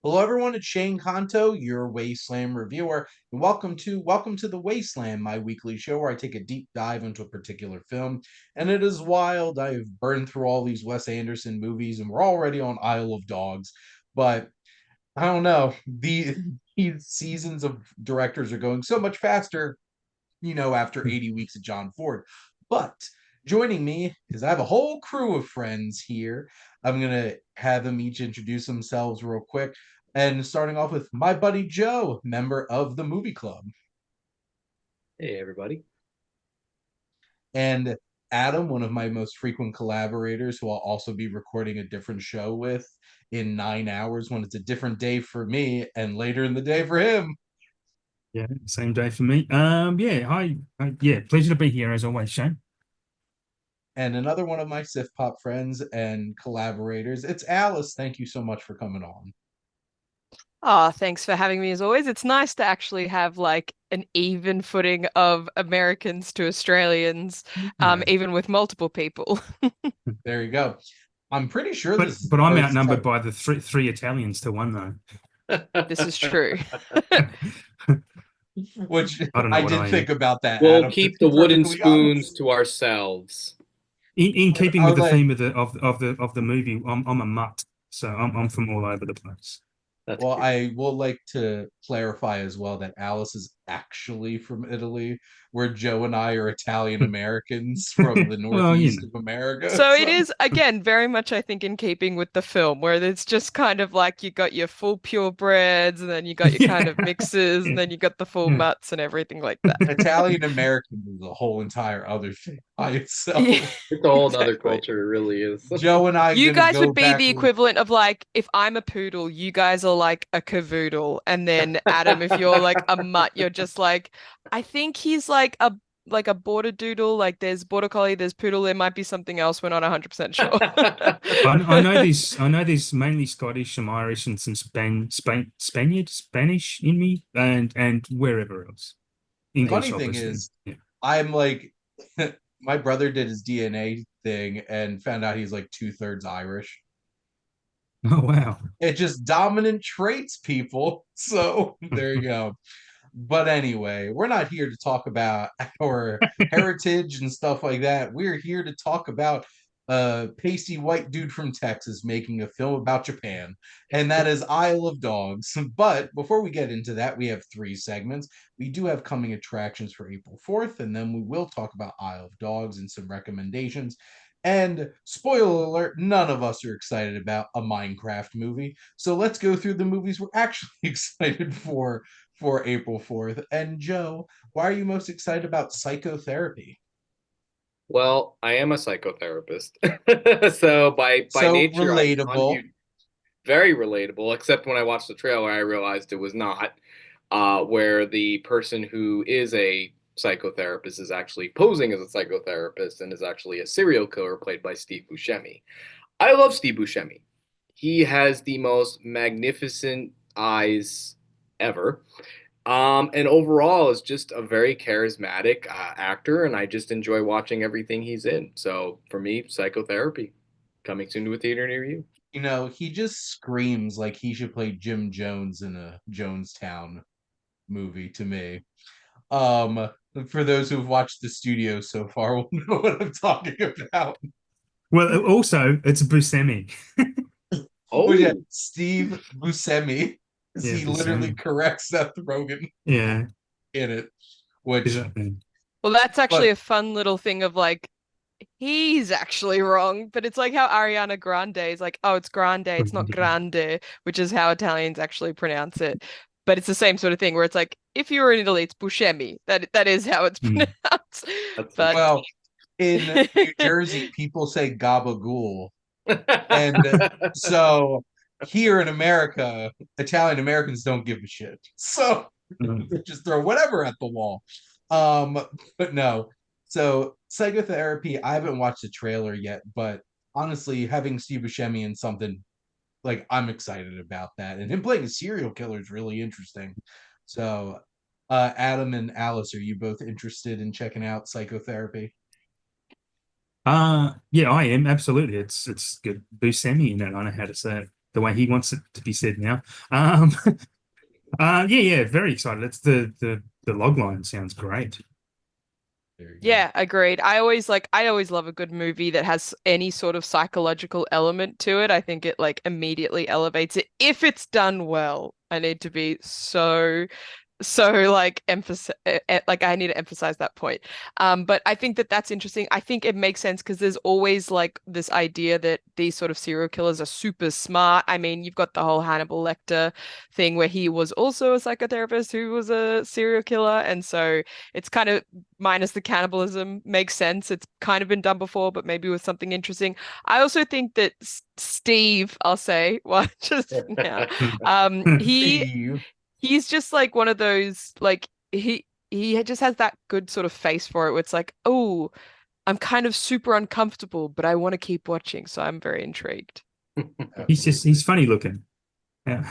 Hello, everyone. It's Shane Kanto, your Wasteland reviewer, and welcome to the Wasteland, my weekly show where I take a deep dive into a particular film. And it is wild. I've burned through all these Wes Anderson movies, and we're already on Isle of Dogs. But I don't know. These seasons of directors are going so much faster, after 80 weeks of John Ford. But joining me is I have a whole crew of friends here. I'm gonna have them each introduce themselves real quick. And starting off with my buddy Joe, member of the movie club. Hey, everybody. And Adam, one of my most frequent collaborators, who I'll also be recording a different show with in 9 hours when it's a different day for me and later in the day for him. Yeah, same day for me. Yeah, hi, pleasure to be here as always, Shane. And another one of my SiftPop friends and collaborators, it's Alice. Thank you so much for coming on. Oh, thanks for having me as always. It's nice to actually have like an even footing of Americans to Australians, Yeah. even with multiple people. There you go. I'm pretty sure But this is but the I'm first outnumbered time. by the three Italians to one though. This is true. Which I don't know I what did I think am. about that, We'll Adam, to keep be the wooden perfectly spoons honest. to ourselves. In keeping I'll with the let theme of the movie, I'm a mutt, so I'm from all over the place. That's Well, cute. I will like to clarify as well that Alice is actually from Italy, where Joe and I are Italian Americans from the Well, Northeast of America. So it So is, again, very much, I think, in keeping with the film, where it's just kind of like you got your full purebreds, and then you got your kind yeah, of mixes, and then you got the full yeah. mutts and everything like that. Italian American is a whole entire other thing by Yeah, itself. It's a whole other exactly. culture, it really is. Joe and I You gonna guys go would be back. the equivalent of like if I'm a poodle, you guys are like a cavoodle, and then Adam, if you're like a mutt, you're just like I think he's like a border doodle. Like there's border collie, there's poodle. There might be something else. We're not 100% sure. I know there's mainly Scottish, some Irish, and some Spanish in me, and wherever else. Funny English, thing obviously. is, Yeah. I'm like, my brother did his DNA thing and found out he's like two-thirds Irish. Oh wow. It just dominant traits, people. So there you go. But anyway, we're not here to talk about our heritage and stuff like that. We're here to talk about a pasty white dude from Texas making a film about Japan, and that is Isle of Dogs. But before we get into that, we have three segments. We do have coming attractions for April 4th, and then we will talk about Isle of Dogs and some recommendations. And spoiler alert, none of us are excited about a Minecraft movie. So let's go through the movies we're actually excited for April 4th. And Joe, why are you most excited about Psychotherapy? Well, I am a psychotherapist. So by So nature, relatable. very relatable, except when I watched the trailer, I realized it was not. Where the person who is a psychotherapist is actually posing as a psychotherapist and is actually a serial killer played by Steve Buscemi. I love Steve Buscemi. He has the most magnificent eyes ever. And overall is just a very charismatic actor, and I just enjoy watching everything he's in. So for me, psychotherapy coming soon to a theater near you. He just screams like he should play Jim Jones in a Jonestown movie to me. Um, for those who've watched the studio so far will know what I'm talking about. Well, also it's Buscemi. But yeah, Oh, Steve Buscemi, as Yeah, he literally Buscemi. corrects Seth Rogen Yeah. in it, Is which, that thing? Well, that's but actually a fun little thing of like he's actually wrong, but it's like how Ariana Grande is like, oh, it's Grande, it's not Grande, which is how Italians actually pronounce it. But it's the same sort of thing where it's like, if you're in Italy, it's Buscemi. That is how it's Hmm. pronounced. that's But well, in New Jersey, people say gabagool. And so here in America, Italian Americans don't give a shit. So Hmm. they just throw whatever at the wall. Um, but no. So psychotherapy, I haven't watched the trailer yet, but honestly, having Steve Buscemi in something like I'm excited about that. And him playing a serial killer is really interesting. So Adam and Alice, are you both interested in checking out psychotherapy? Yeah, I am absolutely. It's good. Buscemi in it. I know how to say it. the way he wants it to be said now. Yeah, very excited. It's the log line sounds great. There you go. Yeah, agreed. I always love a good movie that has any sort of psychological element to it. I think it like immediately elevates it if it's done well. I need to be so like like I need to emphasize that point. But I think that that's interesting. I think it makes sense because there's always like this idea that these sort of serial killers are super smart. I mean, you've got the whole Hannibal Lecter thing where he was also a psychotherapist who was a serial killer, and so it's kind of minus the cannibalism makes sense. It's kind of been done before, but maybe with something interesting. I also think that Steve, I'll say, well, just now, he Steve. he's just like one of those like he just has that good sort of face for it where it's like, oh, I'm kind of super uncomfortable, but I want to keep watching, so I'm very intrigued. He's funny looking. Yeah.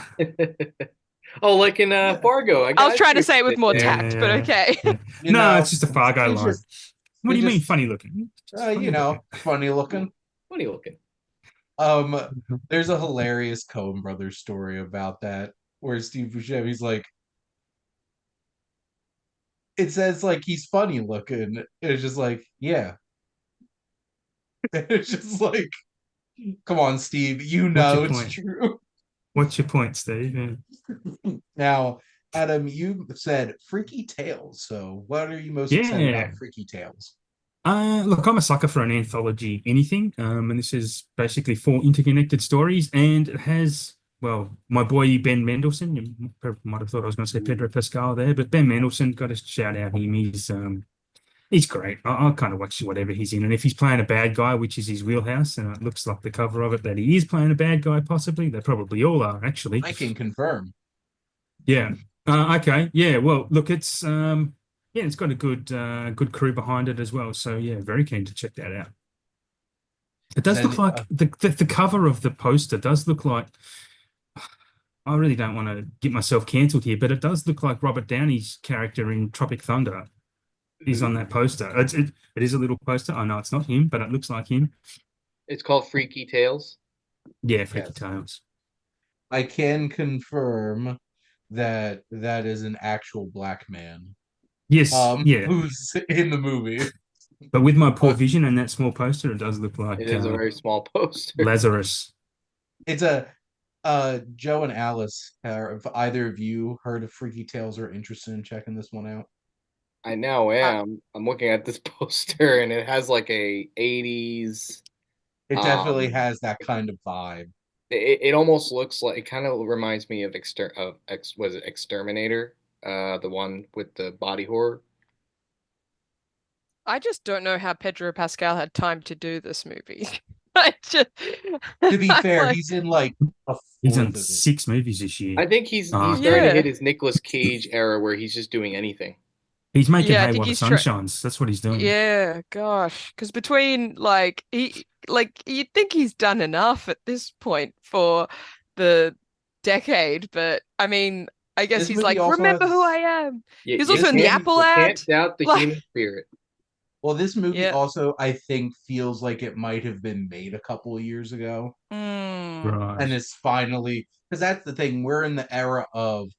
Oh, like in Fargo. I was trying to you say it with more there. tact, but okay. Yeah. You No, know, it's just a Fargo he's line. just- What do he you mean just- funny looking? Just funny you know, looking. funny looking. Funny looking. There's a hilarious Coen Brothers story about that where Steve Buscemi's like, it says like he's funny looking. It's just like, yeah. It's just like, come on, Steve, you What's know your it's point? true. What's your point, Steve? Yeah. Now, Adam, you said Freaky Tales. So what are you most excited Yeah. about Freaky Tales? Look, I'm a sucker for an anthology anything. And this is basically 4 interconnected stories, and it has, well, my boy Ben Mendelsohn. You might have thought I was going to say Pedro Pascal there, but Ben Mendelsohn, got to shout out him. He's great. I'll kind of watch whatever he's in, and if he's playing a bad guy, which is his wheelhouse, and it looks like the cover of it that he is playing a bad guy, possibly. They probably all are, actually. I can confirm. Yeah. Okay. Yeah. Well, look, it's yeah, it's got a good crew behind it as well. So yeah, very keen to check that out. It does Then, look like the cover of the poster does look like. I really don't want to get myself cancelled here, but it does look like Robert Downey's character in Tropic Thunder is on that poster. It is a little poster. I know it's not him, but it looks like him. It's called Freaky Tales. Yeah, Freaky Yes. Tales. I can confirm that that is an actual black man. Yes, yeah. Who's in the movie. But with my poor vision and that small poster, it does look like It is a very small poster. Lazarus. It's a Joe and Alice, have either of you heard of Freaky Tales or interested in checking this one out? I now am. I'm looking at this poster, and it has like a 80s. It definitely has that kind of vibe. It almost looks like, it kind of reminds me of was it Exterminator, the one with the body horror. I just don't know how Pedro Pascal had time to do this movie. I just, To be I'm fair, like, he's in like a He's fourth in of it. 6 movies this year. I think he's Ah. starting to Yeah. hit his Nicolas Cage era where he's just doing anything. He's making Yeah, I hay think while the he's sun try- shines. That's what he's doing. yeah, gosh, because between like you'd think he's done enough at this point for the decade, but I mean, I guess This he's movie like, also remember has- who I am. You, He's you also in the can't- Apple you ad. can't doubt the Like- human spirit. Well, this movie Yeah. also, I think, feels like it might have been made a couple of years ago. Mm. Right. And it's finally, because that's the thing, we're in the era of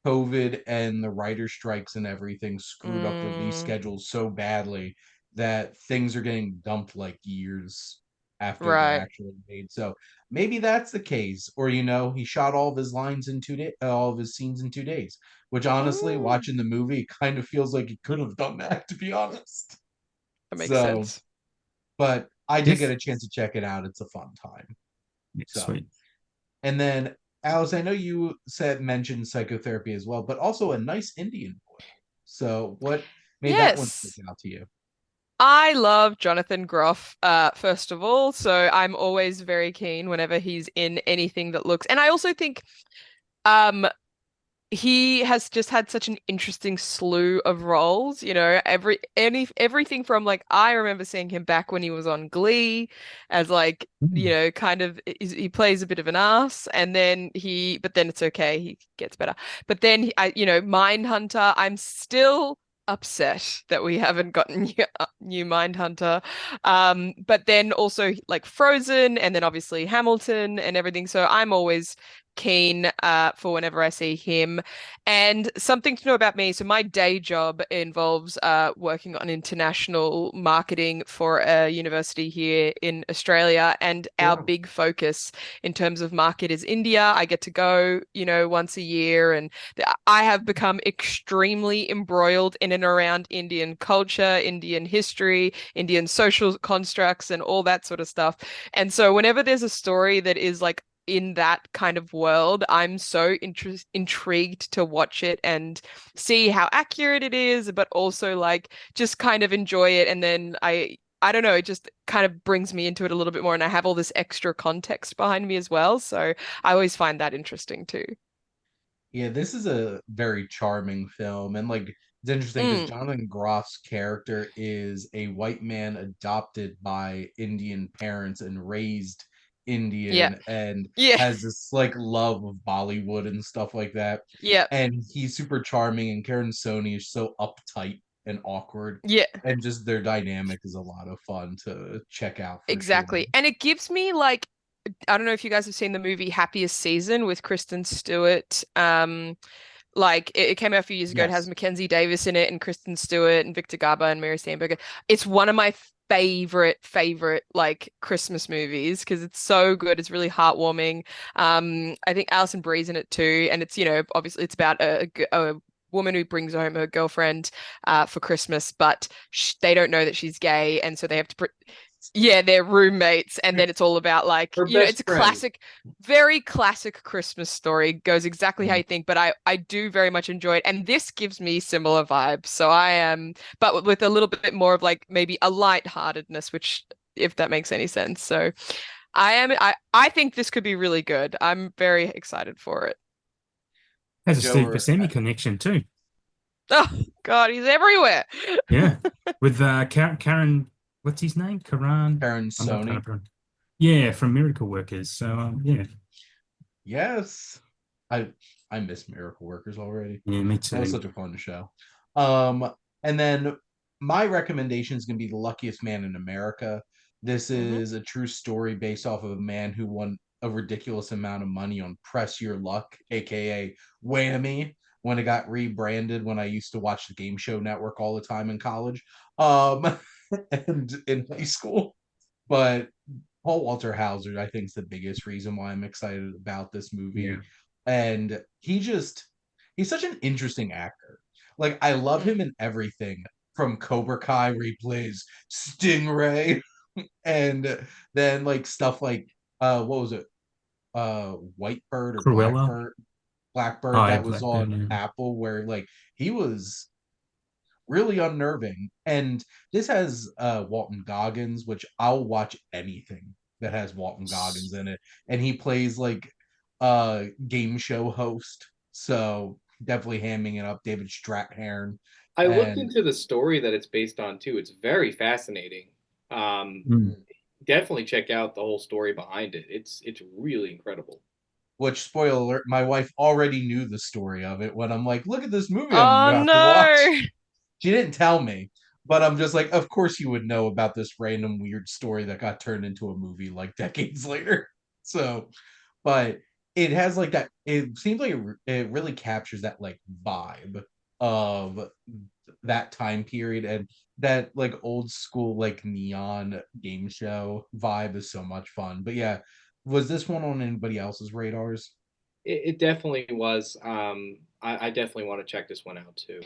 COVID and the writer strikes and everything screwed up release schedules so badly that things are getting dumped like years after Right. they're actually made. So maybe that's the case. Or, he shot all of his lines in 2 days, all of his scenes in 2 days, which honestly, Ooh. watching the movie, kind of feels like he could have done that, to be honest. That makes So, sense. But I did Yes. get a chance to check it out. It's a fun time. Yeah, So- sweet. And then, Alice, I know you mentioned psychotherapy as well, but also a nice Indian boy. So what made that one Yes. stick out to you? I love Jonathan Groff, first of all, so I'm always very keen whenever he's in anything that looks, and I also think he has just had such an interesting slew of roles, everything from like, I remember seeing him back when he was on Glee as like, kind of, he plays a bit of an ass, and then but then it's okay, he gets better. But then Mindhunter, I'm still upset that we haven't gotten new Mindhunter. But then also like Frozen, and then obviously Hamilton and everything. So I'm always keen for whenever I see him. And something to know about me, so my day job involves working on international marketing for a university here in Australia, and our Wow. big focus in terms of market is India. I get to go, once a year, and I have become extremely embroiled in and around Indian culture, Indian history, Indian social constructs, and all that sort of stuff. And so whenever there's a story that is like in that kind of world, I'm so intrigued to watch it and see how accurate it is, but also like just kind of enjoy it. And then I don't know, it just kind of brings me into it a little bit more, and I have all this extra context behind me as well. So I always find that interesting too. Yeah, this is a very charming film, and like it's interesting because Mm, Jonathan Groff's character is a white man adopted by Indian parents and raised yeah. Indian, and Yeah. has this like love of Bollywood and stuff like that. Yeah. And he's super charming, and Karen Sony is so uptight and awkward, Yeah. and just their dynamic is a lot of fun to check out for sure. Exactly. And it gives me like, I don't know if you guys have seen the movie Happiest Season with Kristen Stewart. Like it came out a few years ago. It has Yes. Mackenzie Davis in it, and Kristen Stewart and Victor Garber and Mary Steenburgen. It's one of my favorite like Christmas movies because it's so good. It's really heartwarming. I think Alison Brie's in it too, and it's obviously it's about a woman who brings home her girlfriend for Christmas, but they don't know that she's gay, and so they have to yeah, they're roommates, and then it's all about like, Her it's best a friend. classic, very classic Christmas story. Goes exactly how Mhm. you think, but I do very much enjoy it, and this gives me similar vibes. So I am, but with a little bit more of like maybe a lightheartedness, which if that makes any sense. So I think this could be really good. I'm very excited for it. Has a Joe, Steve Buscemi connection too. Oh God, he's everywhere. Yeah, with Karen, what's his name? Karan. Karen I'm not trying Sony. to pronounce. Yeah, from Miracle Workers. So yeah, Yes. I I miss Miracle Workers already. yeah, me That was too. such a fun show. And then my recommendation is going to be The Luckiest Man in America. This Hmm. is a true story based off of a man who won a ridiculous amount of money on Press Your Luck, aka Whammy, when it got rebranded when I used to watch the Game Show Network all the time in college, um, and in high school. But Paul Walter Hauser, I think, is the biggest reason why I'm excited about this movie. Yeah. And he's such an interesting actor. Like, I love him Mm. in everything from Cobra Kai, where he plays Stingray, and then like stuff like what was it? Whitebird or Cruella. Blackbird Oh, yeah, that was Blackbird. on Yeah. Apple, where like he was really unnerving. And this has Walton Goggins, which I'll watch anything that has Walton Goggins in it. And he plays like a game show host. So definitely hamming it up. David Strathairn. I looked And into the story that it's based on too. It's very fascinating. Um, Mm. Definitely check out the whole story behind it. It's really incredible. which, spoiler alert, my wife already knew the story of it when I'm like, look at this movie I'm Oh about to watch. no. She didn't tell me, but I'm just like, of course you would know about this random weird story that got turned into a movie like decades later. So, but it has like that. It seems like it really captures that like vibe of that time period, and that like old school like neon game show vibe is so much fun. But yeah, was this one on anybody else's radars? It definitely was. I definitely want to check this one out too,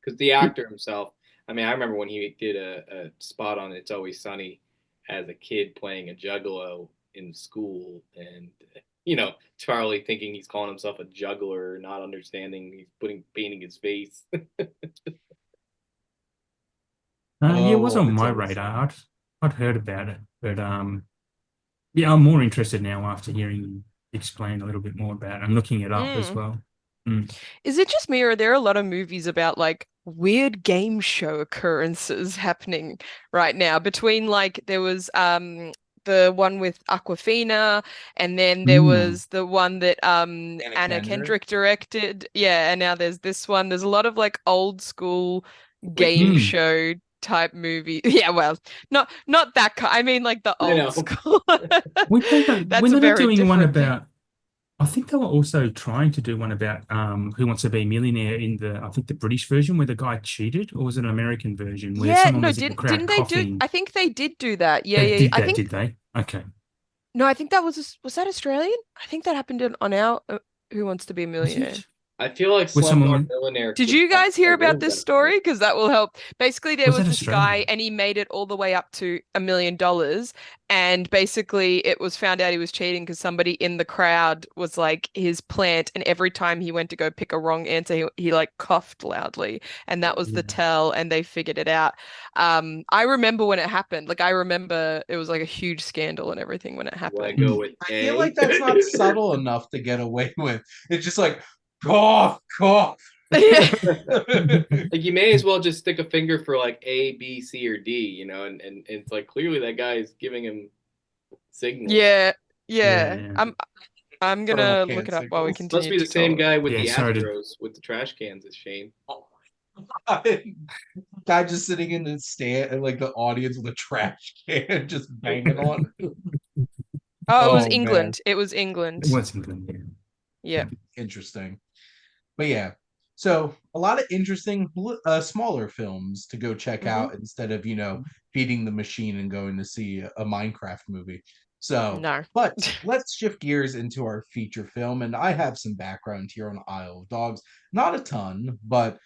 because the actor himself. I mean, I remember when he did a spot on It's Always Sunny as a kid playing a juggalo in school, and Charlie thinking he's calling himself a juggler, not understanding he's painting his face. Yeah, it was Oh, on it's my always radar. fun. I'd heard about it, but yeah, I'm more interested now after hearing you explain a little bit more about it. I'm looking it up as Mm. well. Mm. Is it just me, or are there a lot of movies about like weird game show occurrences happening right now? Between like there was the one with Aquafina, and then there was the one that Anna Kendrick directed. Yeah, and now there's this one. There's a lot of like old school game show type movie. Yeah, well, not that kind. I mean like the old school. When That's they're not very doing one different thing. about, I think they were also trying to do one about Who Wants to Be a Millionaire in I think the British version where the guy cheated, or was it an American version where Yeah, someone no, was in the crowd didn't they do? coughing? I think they did do that. Yeah, They yeah, yeah. did I that, think did they? Okay. no, I think that was that Australian? I think that happened on our Who Wants to Be a Was Millionaire. it? I feel like Where someone Slumdog went, Millionaire Did could you probably guys hear a about little this better. story? Because that will help. Basically, there was was that this guy Australian? and he made it all the way up to $1 million. And basically, it was found out he was cheating because somebody in the crowd was like his plant. And every time he went to go pick a wrong answer, he like coughed loudly. And that was the tell. And they figured it out. I remember when it happened. Like, I remember it was like a huge scandal and everything when it Want to happened. go with I A? feel like that's not subtle enough to get away with. It's just like cough, cough. Yeah. Like you may as well just stick a finger for like A, B, C, or D, you know, and it's like clearly that guy is giving him signals. Yeah. Yeah, Yeah. yeah. I'm Thermal gonna can look it up while we signals. Must continue be the to same talk. guy with Yeah, the sorry to Astros with the trash cans as Shane. Oh my God. Guy just sitting in the stand and like the audience with a trash can just banging on. Oh, it was Oh man. England. It was England. It was England, yeah. Yeah. Interesting. But yeah, so a lot of interesting smaller films to go check Hmm. out instead of feeding the machine and going to see a Minecraft movie. So No. but let's shift gears into our feature film, and I have some background here on Isle of Dogs, not a ton, but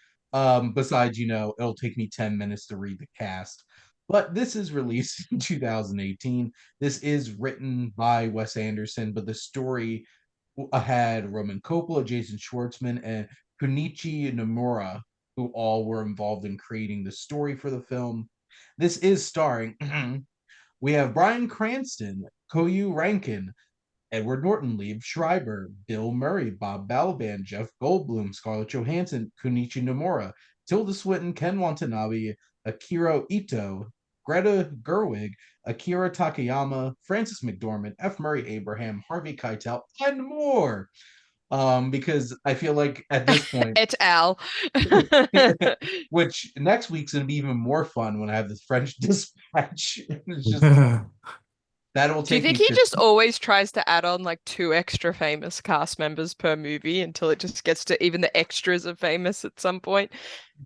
besides it'll take me 10 minutes to read the cast. But this is released in 2018. This is written by Wes Anderson, but the story had Roman Coppola, Jason Schwartzman, and Kunichi Nomura, who all were involved in creating the story for the film. This is starring, we have Bryan Cranston, Koyu Rankin, Edward Norton, Liev Schreiber, Bill Murray, Bob Balaban, Jeff Goldblum, Scarlett Johansson, Kunichi Nomura, Tilda Swinton, Ken Watanabe, Akira Ito, Greta Gerwig, Akira Takayama, Francis McDormand, F. Murray Abraham, Harvey Keitel, and more. Because I feel like at this point, Et al. which next week's gonna be even more fun when I have this French Dispatch. It's just that'll Do you take think me he 50. just always tries to add on like 2 extra famous cast members per movie until it just gets to even the extras are famous at some point?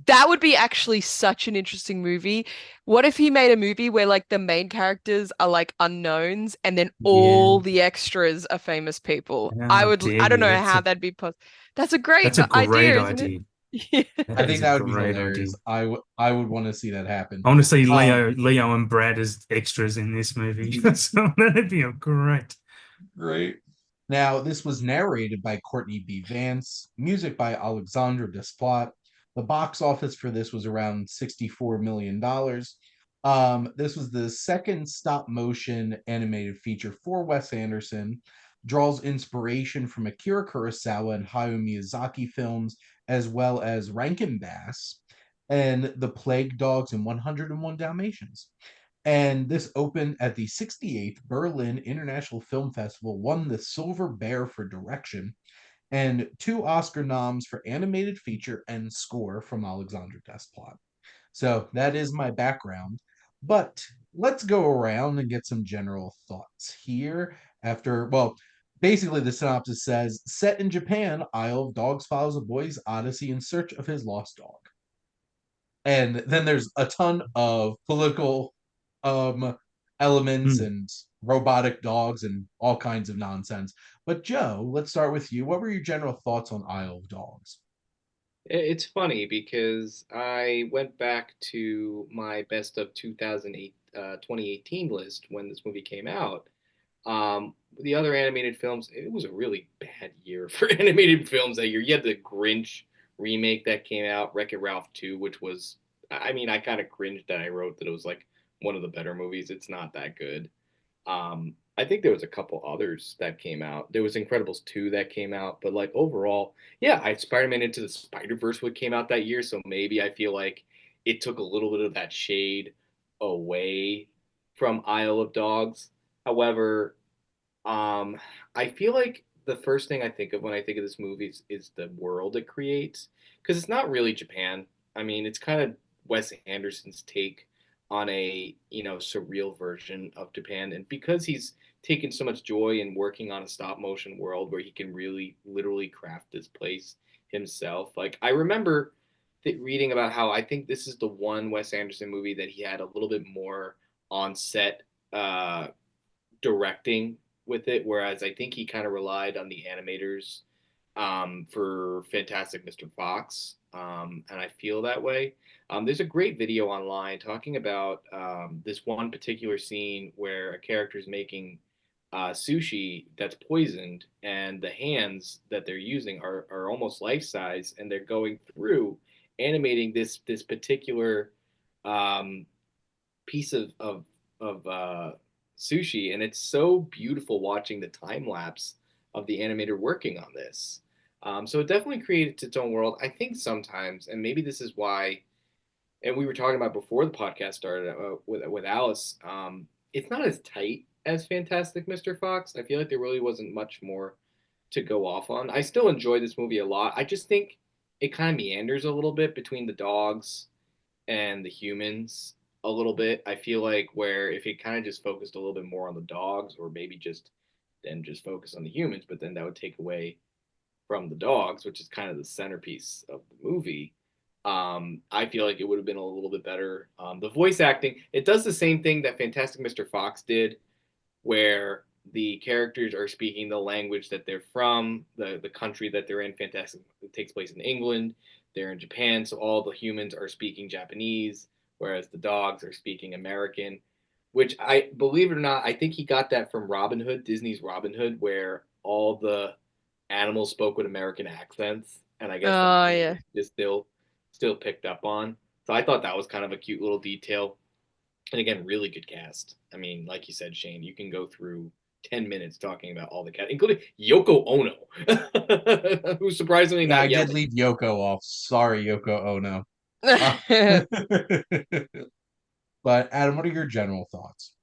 That would be actually such an interesting movie. What if he made a movie where like the main characters are like unknowns and then Yeah. all the extras are famous people? How dare I don't you? know how that'd be possible. That's a great That's a great idea, isn't it? idea. Yeah. I That think is a that would be great idea. hilarious. I would want to see that happen. I want to see Um, Leo and Brad as extras in this movie. So that'd be a great. Great. Now, this was narrated by Courtney B. Vance, music by Alexandre Desplat. The box office for this was around $64 million. This was the second stop motion animated feature for Wes Anderson, draws inspiration from Akira Kurosawa and Hayao Miyazaki films, as well as Rankin Bass and The Plague Dogs and 101 Dalmatians. And this opened at the 68th Berlin International Film Festival, won the Silver Bear for direction, and 2 Oscar noms for animated feature and score from Alexandre Desplat. So that is my background. But let's go around and get some general thoughts here. Basically, the synopsis says set in Japan, Isle of Dogs follows a boy's odyssey in search of his lost dog. And then there's a ton of political elements and robotic dogs and all kinds of nonsense. But Joe, let's start with you. What were your general thoughts on Isle of Dogs? It's funny because I went back to my best of 2018 list when this movie came out. The other animated films, it was a really bad year for animated films that year. You had the Grinch remake that came out, Wreck-It Ralph 2, which was, I mean, I kind of cringed that I wrote that it was like one of the better movies. It's not that good. I think there was a couple others that came out. There was Incredibles 2 that came out, but like overall, yeah, Spider-Man Into the Spider-Verse would came out that year, so maybe I feel like it took a little bit of that shade away from Isle of Dogs. However, I feel like the first thing I think of when I think of this movie is the world it creates, because it's not really Japan. I mean, it's kind of Wes Anderson's take on a surreal version of Japan, and because he's taken so much joy in working on a stop motion world where he can really literally craft this place himself. Like I remember reading about how I think this is the one Wes Anderson movie that he had a little bit more on set directing with it, whereas I think he kind of relied on the animators for Fantastic Mr. Fox, and I feel that way. There's a great video online talking about this one particular scene where a character is making sushi that's poisoned, and the hands that they're using are almost life size, and they're going through animating this particular um, piece of sushi, and it's so beautiful watching the time lapse of the animator working on this. So it definitely created its own world. I think sometimes, and maybe this is why, and we were talking about before the podcast started with Alice. It's not as tight as Fantastic Mr. Fox. I feel like there really wasn't much more to go off on. I still enjoy this movie a lot. I just think it kind of meanders a little bit between the dogs and the humans a little bit. I feel like where if it kind of just focused a little bit more on the dogs, or maybe just focus on the humans, but then that would take away from the dogs, which is kind of the centerpiece of the movie. I feel like it would have been a little bit better. The voice acting, it does the same thing that Fantastic Mr. Fox did, where the characters are speaking the language that they're from, the country that they're in. Fantastic, it takes place in England. They're in Japan, so all the humans are speaking Japanese, whereas the dogs are speaking American. Which I believe it or not, I think he got that from Robin Hood, Disney's Robin Hood, where all the animals spoke with American accents, and I guess Oh yeah. is still picked up on. So I thought that was kind of a cute little detail. And again, really good cast. I mean, like you said, Shane, you can go through 10 minutes talking about all the cast, including Yoko Ono, who's surprisingly Yeah, not I did yelling. leave Yoko off. Sorry, Yoko Ono. Uh, but Adam, what are your general thoughts?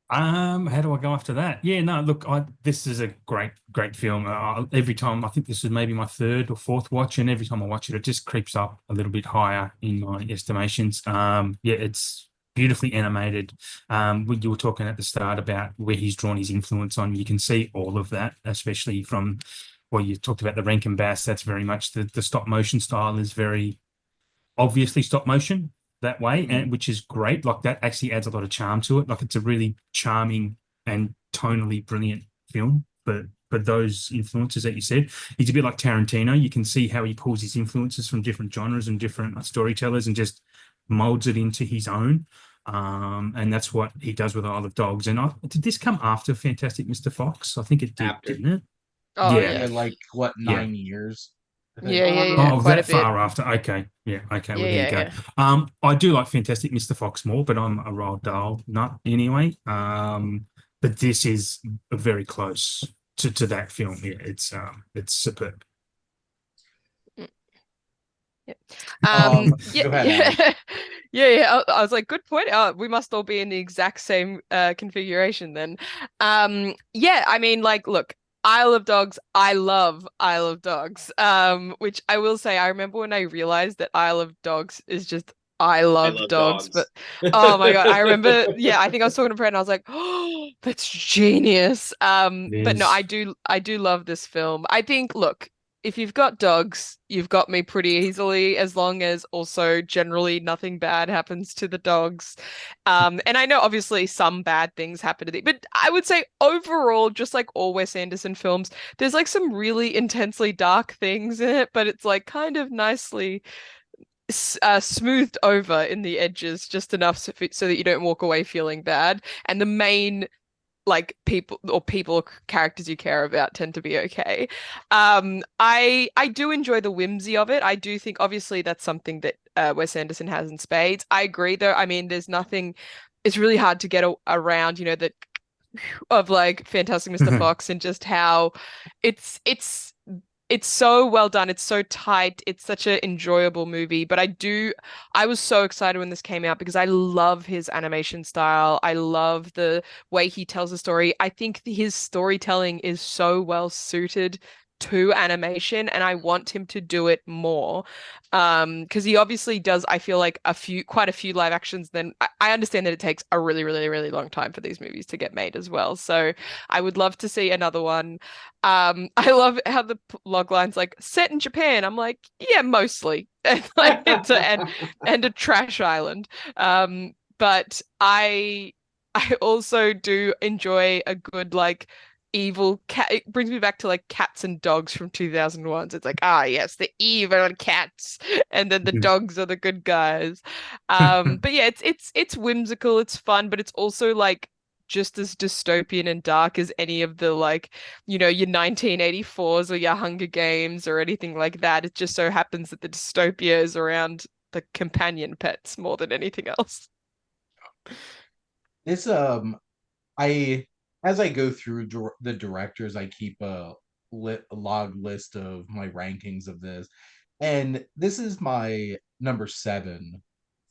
How do I go after that? Yeah, no, look, this is a great film. Every time, I think this is maybe my third or fourth watch, and every time I watch it, it just creeps up a little bit higher in my estimations. Yeah, it's beautifully animated. When you were talking at the start about where he's drawn his influence on, you can see all of that, especially from, well, you talked about the Rankin Bass. That's very much the stop motion style is very obviously stop motion that way, and which is great. Like that actually adds a lot of charm to it. Like it's a really charming and tonally brilliant film. But those influences that you said, he's a bit like Tarantino. You can see how he pulls his influences from different genres and different storytellers and just molds it into his own. And that's what he does with Isle of Dogs. And did this come after Fantastic Mr. Fox? I think it did, After. didn't it? Oh Yeah. Yeah, yeah. like what, Yeah. 9 years? I think. Yeah. Oh, Quite a that bit. far after. Okay. Yeah. Okay. Well, Yeah, there you yeah, go. yeah. I do like Fantastic Mr. Fox more, but I'm a Roald Dahl nut anyway. But this is very close to that film. Yeah, it's superb. Yeah. Go ahead, Adam. Yeah. I was like, good point. We must all be in the exact same configuration then. Yeah, I mean, like, look, Isle of Dogs, I love Isle of Dogs. Which I will say, I remember when I realized that Isle of Dogs is just I I love love dogs, but dogs. oh my God, I remember, yeah, I think I was talking to a friend, and I was like, oh, that's genius. It But no, is. I do love this film. I think, look, if you've got dogs, you've got me pretty easily, as long as also generally nothing bad happens to the dogs. And I know obviously some bad things happen to the, but I would say overall, just like all Wes Anderson films, there's like some really intensely dark things in it, but it's like kind of nicely smoothed over in the edges just enough so that you don't walk away feeling bad. And the main like people or characters you care about tend to be okay. I do enjoy the whimsy of it. I do think obviously that's something that Wes Anderson has in spades. I agree though. I mean, there's nothing. It's really hard to get around, that of like Fantastic Mr. Fox and just how it's it's so well done. It's so tight. It's such an enjoyable movie. But I was so excited when this came out because I love his animation style. I love the way he tells the story. I think his storytelling is so well suited to animation, and I want him to do it more. Because he obviously does, I feel like quite a few live actions. Then I understand that it takes a really, really, really long time for these movies to get made as well. So I would love to see another one. I love how the log line's like set in Japan. I'm like, yeah, mostly, and like and a trash island. But I also do enjoy a good like evil cat. It brings me back to like Cats and Dogs from 2001. So it's like, ah, yes, the evil cats, and then the dogs are the good guys. But yeah, it's whimsical, it's fun, but it's also like just as dystopian and dark as any of the like, your 1984s or your Hunger Games or anything like that. It just so happens that the dystopia is around the companion pets more than anything else. This I as I go through the directors, I keep a log list of my rankings of this, and this is my number 7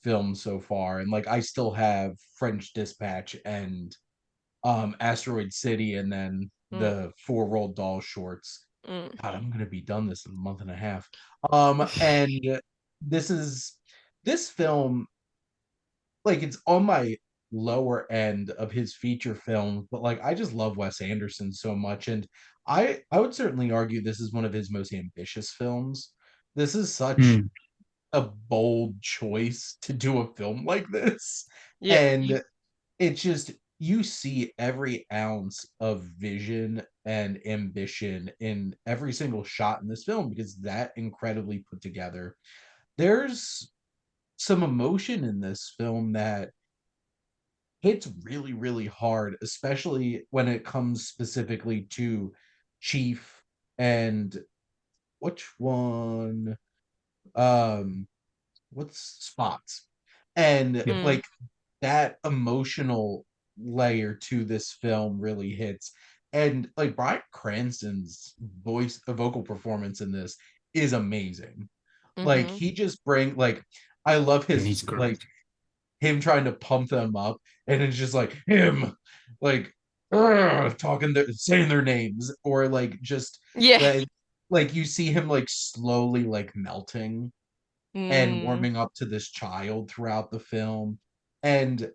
film so far, and like I still have French Dispatch and Asteroid City, and then Mm, the 4 Roald Dahl shorts. mm. God, I'm gonna be done this in a month and a half. And this is this film, like it's on my lower end of his feature films, but like I just love Wes Anderson so much, and I would certainly argue this is one of his most ambitious films. This is such Mm. a bold choice to do a film like this, Yeah. and it's just you see every ounce of vision and ambition in every single shot in this film because that incredibly put together. There's some emotion in this film that hits really, really hard, especially when it comes specifically to Chief and which one? Um, what's Spots? And Yep. Mm, like that emotional layer to this film really hits. And like Bryan Cranston's vocal performance in this is amazing. Like hmm he just like I love Yeah, his he's like great. him trying to pump them up, and it's just like him like saying their names, or like just Yeah. like you see him like slowly like melting and Mm, warming up to this child throughout the film. And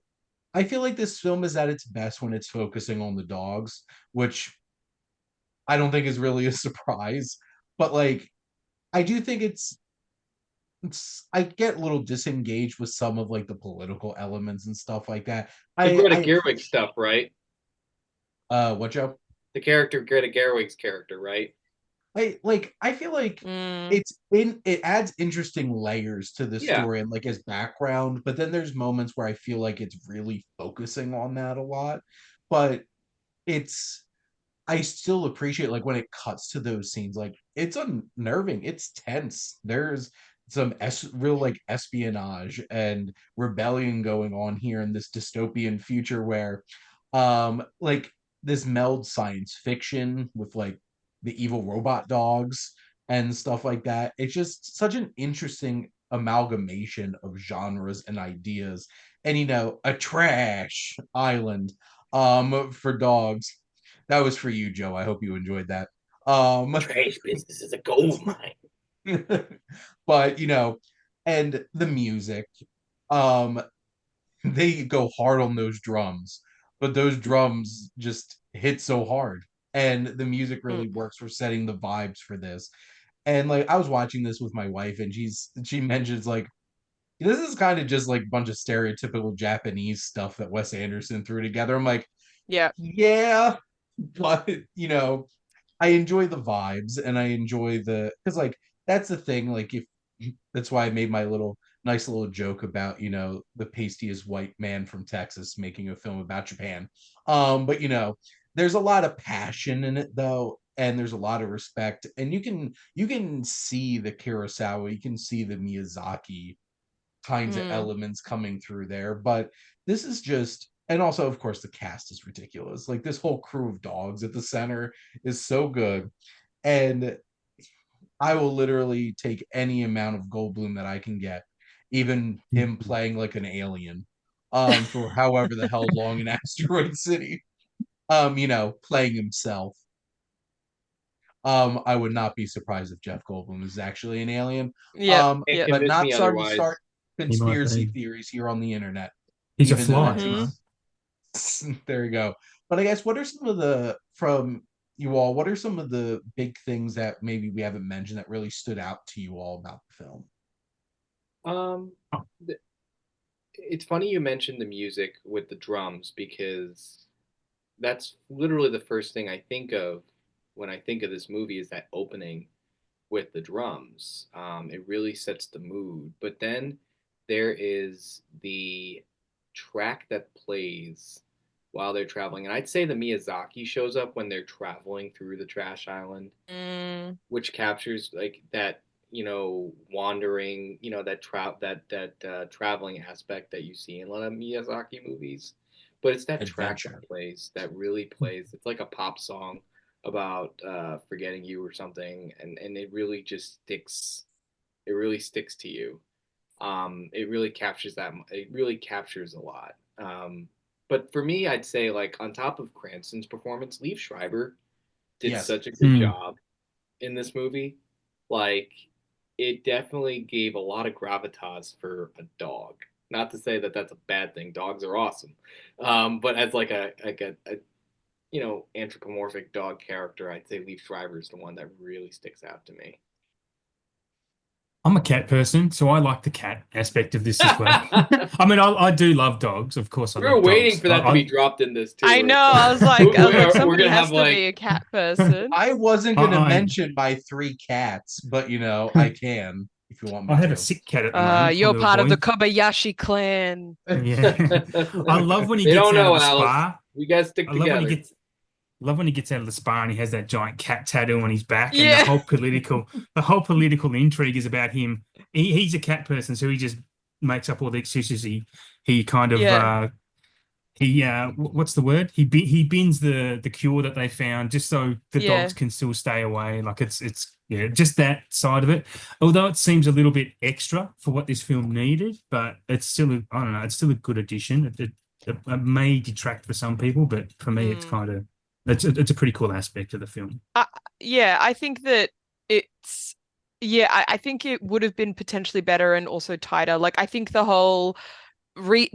I feel like this film is at its best when it's focusing on the dogs, which I don't think is really a surprise. But like I do think it's I get a little disengaged with some of like the political elements and stuff like that. The I Greta I Gerwig stuff, right? what, Joe? The character Greta Gerwig's character, right? I feel like mm, it adds interesting layers to the Yeah. story and like as background, but then there's moments where I feel like it's really focusing on that a lot. But it's I still appreciate like when it cuts to those scenes, like it's unnerving, it's tense. There's some real like espionage and rebellion going on here in this dystopian future where like this meld science fiction with like the evil robot dogs and stuff like that. It's just such an interesting amalgamation of genres and ideas. And a trash island for dogs. That was for you, Joe. I hope you enjoyed that. Trash business is a gold mine. But and the music, um, they go hard on those drums, but those drums just hit so hard, and the music mm. really works for setting the vibes for this. And like I was watching this with my wife, and she mentions like this is kind of just like a bunch of stereotypical Japanese stuff that Wes Anderson threw together. I'm like, Yeah. yeah, but I enjoy the vibes and I enjoy because like that's the thing. Like if that's why I made my nice little joke about the pastiest white man from Texas making a film about Japan. But there's a lot of passion in it though, and there's a lot of respect, and you can see the Kurosawa, you can see the Miyazaki kinds of Mm, elements coming through there. But this is just, and also, of course, the cast is ridiculous. Like this whole crew of dogs at the center is so good. And I will literally take any amount of Goldblum that I can get, even him playing like an alien, for however the hell long in Asteroid City, playing himself. I would not be surprised if Jeff Goldblum is actually an alien. Yep. Can't Yep. But convince not me starting to otherwise. start He might conspiracy be. theories here on the internet, He's a even though fly. that You know? is there you go. But I guess what are some of the from you all? What are some of the big things that maybe we haven't mentioned that really stood out to you all about the film? Um, th- it's funny you mentioned the music with the drums because that's literally the first thing I think of when I think of this movie is that opening with the drums. It really sets the mood. But then there is the track that plays while they're traveling. And I'd say the Miyazaki shows up when they're traveling through the trash island, Mm, which captures like that, wandering, that traveling aspect that you see in a lot of Miyazaki movies. But it's that track Adventure. that plays that really plays. It's like a pop song about forgetting you or something, and it really just sticks. It really sticks to you. It really captures that. It really captures a lot. But for me, I'd say like on top of Cranston's performance, Liev Schreiber did Yes. such a good job in this movie. Like, it definitely gave a lot of gravitas for a dog. Not to say that that's a bad thing. Dogs are awesome, but as like a anthropomorphic dog character, I'd say Liev Schreiber is the one that really sticks out to me. I'm a cat person, so I like the cat aspect of this as well. I mean, I do love dogs. Of course, I We were love waiting dogs. for that to be dropped in this too. I where know. it's I was like, we're somebody gonna has have to like be a cat person. I wasn't gonna I mention my 3 cats, but I can if you want me I have a to. sick cat at the moment. Poor You're little part of boy. the Kobayashi clan. Yeah, I love when he they gets don't out of know, the Alice. spa. We gotta stick I love when he together. gets love when he gets out of the spa and he has that giant cat tattoo on his back, and Yeah. the whole political intrigue is about him. He's a cat person, so he just makes up all the excuses. He kind of Yeah. what's the word? He bins the cure that they found just so the Yeah. dogs can still stay away. Like it's yeah, just that side of it. Although it seems a little bit extra for what this film needed, but it's still I don't know, it's still a good addition. It may detract for some people, but for me, it's Mm. kind of it's a pretty cool aspect of the film. Yeah, I think that it's I think it would have been potentially better and also tighter. Like I think the whole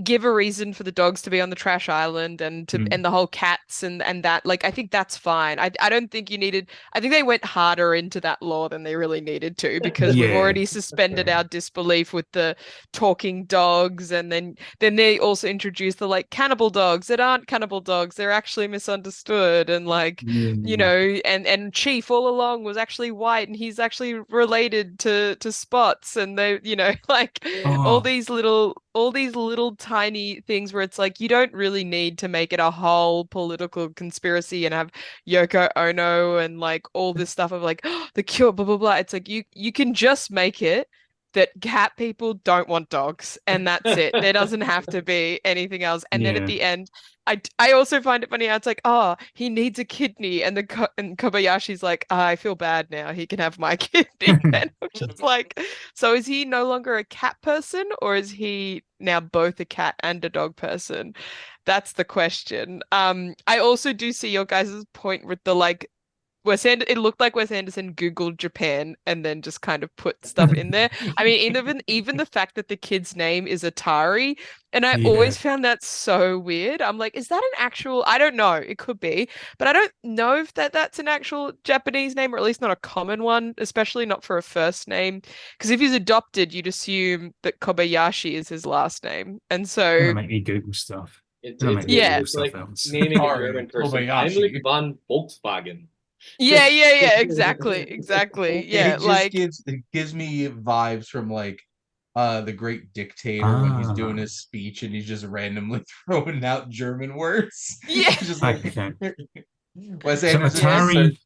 give a reason for the dogs to be on the trash island and Mm. the whole cats and that, like I think that's fine. I don't think you needed. I think they went harder into that lore than they really needed to, because we've Yeah. already suspended our disbelief with the talking dogs, and then they also introduced the like cannibal dogs that aren't cannibal dogs, they're actually misunderstood, and like Yeah. and Chief all along was actually white and he's actually related to Spots, and they like Oh, all these little tiny things where it's like you don't really need to make it a whole political conspiracy and have Yoko Ono and like all this stuff of like the cure, blah blah blah. It's like you can just make it that cat people don't want dogs, and that's it. There doesn't have to be anything else. And then at yeah. the end, I also find it funny how it's like, oh, he needs a kidney, and and Kobayashi's like, I feel bad now. He can have my kidney. And I'm just like, so is he no longer a cat person, or is he now both a cat and a dog person? That's the question. I also do see your guys' point with the like it looked like Wes Anderson Googled Japan and then just kind of put stuff in there. I mean, even the fact that the kid's name is Atari, and I Yeah. always found that so weird. I'm like, is that an actual? I don't know. It could be, but I don't know if that's an actual Japanese name, or at least not a common one, especially not for a first name. Because if he's adopted, you'd assume that Kobayashi is his last name, and Gonna so make me Google stuff. It's Gonna it's make me it's, yeah. Google it's stuff like else. naming a Sorry, German person Heinrich Kobayashi. von Volkswagen. Yeah, exactly. Yeah, like It gives me vibes from like the great dictator when he's doing Ah, his speech and he's just randomly throwing out German words. yeah. Just like okay. Wes So Anderson Yeah. just said,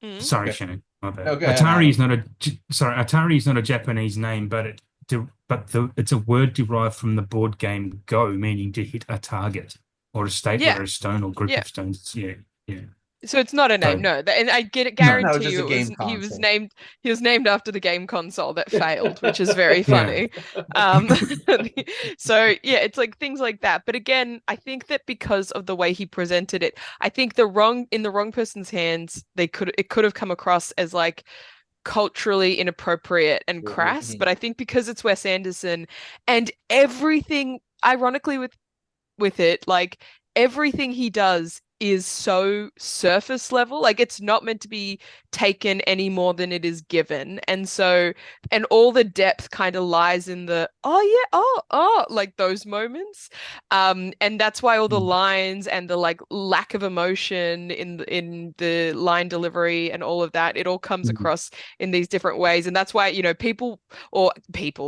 Mm. Sorry, okay, Shannon, my bad. okay, Adam. Atari is not a Japanese name, but it's a word derived from the board game Go, meaning to hit a target or a state Yeah. where a stone or group Yeah. of stones. Yeah, yeah. So it's not a name, So, no. And I get it, No. No, guarantee just a you, game he was console. named after the game console that failed, which is very Yeah. funny. So yeah, it's like things like that. But again, I think that because of the way he presented it, I think in the wrong person's hands, it could have come across as like culturally inappropriate and crass. But I think because it's Wes Anderson and everything, ironically, with it, like everything he does is so surface level. Like it's not meant to be taken any more than it is given. And so, and all the depth kind of lies in the, oh yeah, oh, like those moments. And that's why all the lines and the like lack of emotion in the line delivery and all of that, it all comes across in these different ways. And that's why, you know,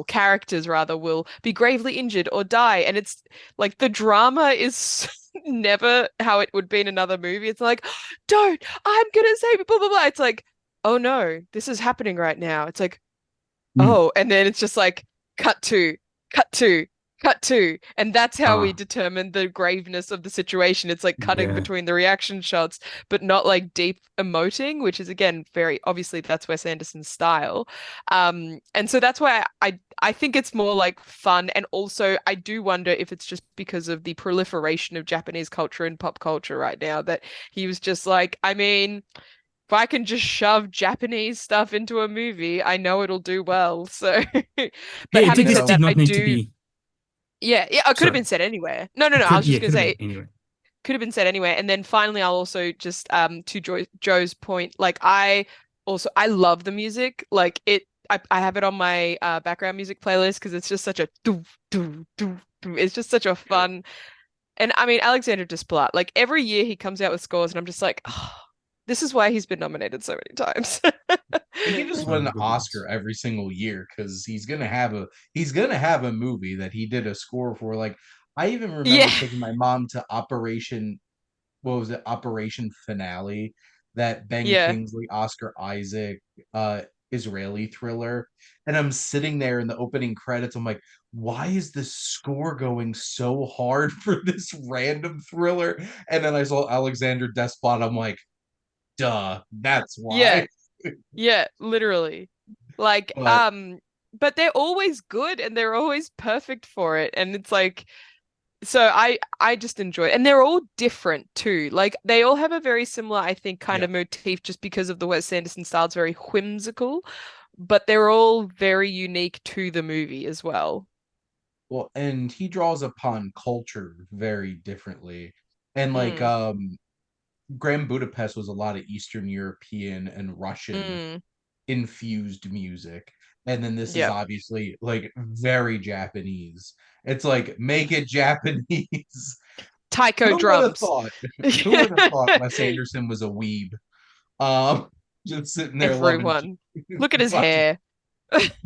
characters rather, will be gravely injured or die. And it's like the drama is never how it would be in another movie. It's like, don't, I'm gonna save it, blah blah blah. It's like, oh no, this is happening right now. It's like, oh, and then it's just like cut to, cut to, cut to, and that's how we determine the graveness of the situation. It's like cutting between the reaction shots, but not like deep emoting, which is again very obviously that's Wes Anderson's style. And so that's why I think it's more like fun, and also I do wonder if it's just because of the proliferation of Japanese culture and pop culture right now that he was just like, I mean, if I can just shove Japanese stuff into a movie, I know it'll do well. So, but having this said did that, not I need to do. be. Yeah, it could have Sorry. been said anywhere. No. I was just Could gonna have say been anyway. could have been said anywhere. And then finally, I'll also just to Joe's point, like I love the music. Like I have it on my background music playlist because it's just such a doo doo doo doo. It's just such a fun. And I mean, Alexander Desplat, like every year he comes out with scores, and I'm just like, oh, this is why he's been nominated so many times. He can just win an Oscar every single year because he's gonna have a movie that he did a score for. Like I even remember Yeah. taking my mom to Operation Finale, that Ben Yeah. Kingsley, Oscar Isaac, Israeli thriller. And I'm sitting there in the opening credits. I'm like, why is this score going so hard for this random thriller? And then I saw Alexander Desplat. I'm like, duh, that's Yeah. why. Yeah, literally. Like, But but they're always good and they're always perfect for it. And it's like, so I just enjoy it. And they're all different too. Like they all have a very similar, I think, kind yeah. of motif just because of the Wes Anderson style. It's very whimsical, but they're all very unique to the movie as well. Well, and he draws upon culture very differently. And like Mm, Grand Budapest was a lot of Eastern European and Russian mm, infused music. And then this is yep. obviously like very Japanese. It's like make it Japanese. Taiko Who would have drums. thought? Who would have thought Wes Anderson was a weeb? Um, just sitting there loving. Everyone. Look at his watching. hair.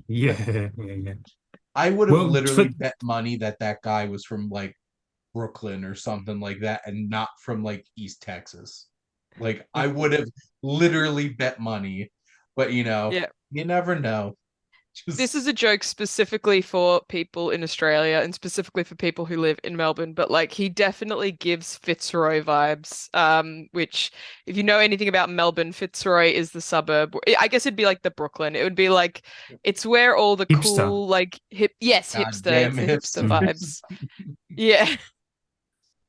Yeah. I would have Well, literally bet money that that guy was from like Brooklyn or something like that and not from like East Texas. Like I would have literally bet money, but Yeah. you never know. This Just is a joke specifically for people in Australia and specifically for people who live in Melbourne, but like he definitely gives Fitzroy vibes. Which if you know anything about Melbourne, Fitzroy is the suburb. I guess it'd be like the Brooklyn. It would be like it's where all the hipster. cool, like hipster. goddamn It's the hipster hipsters. vibes. Yeah.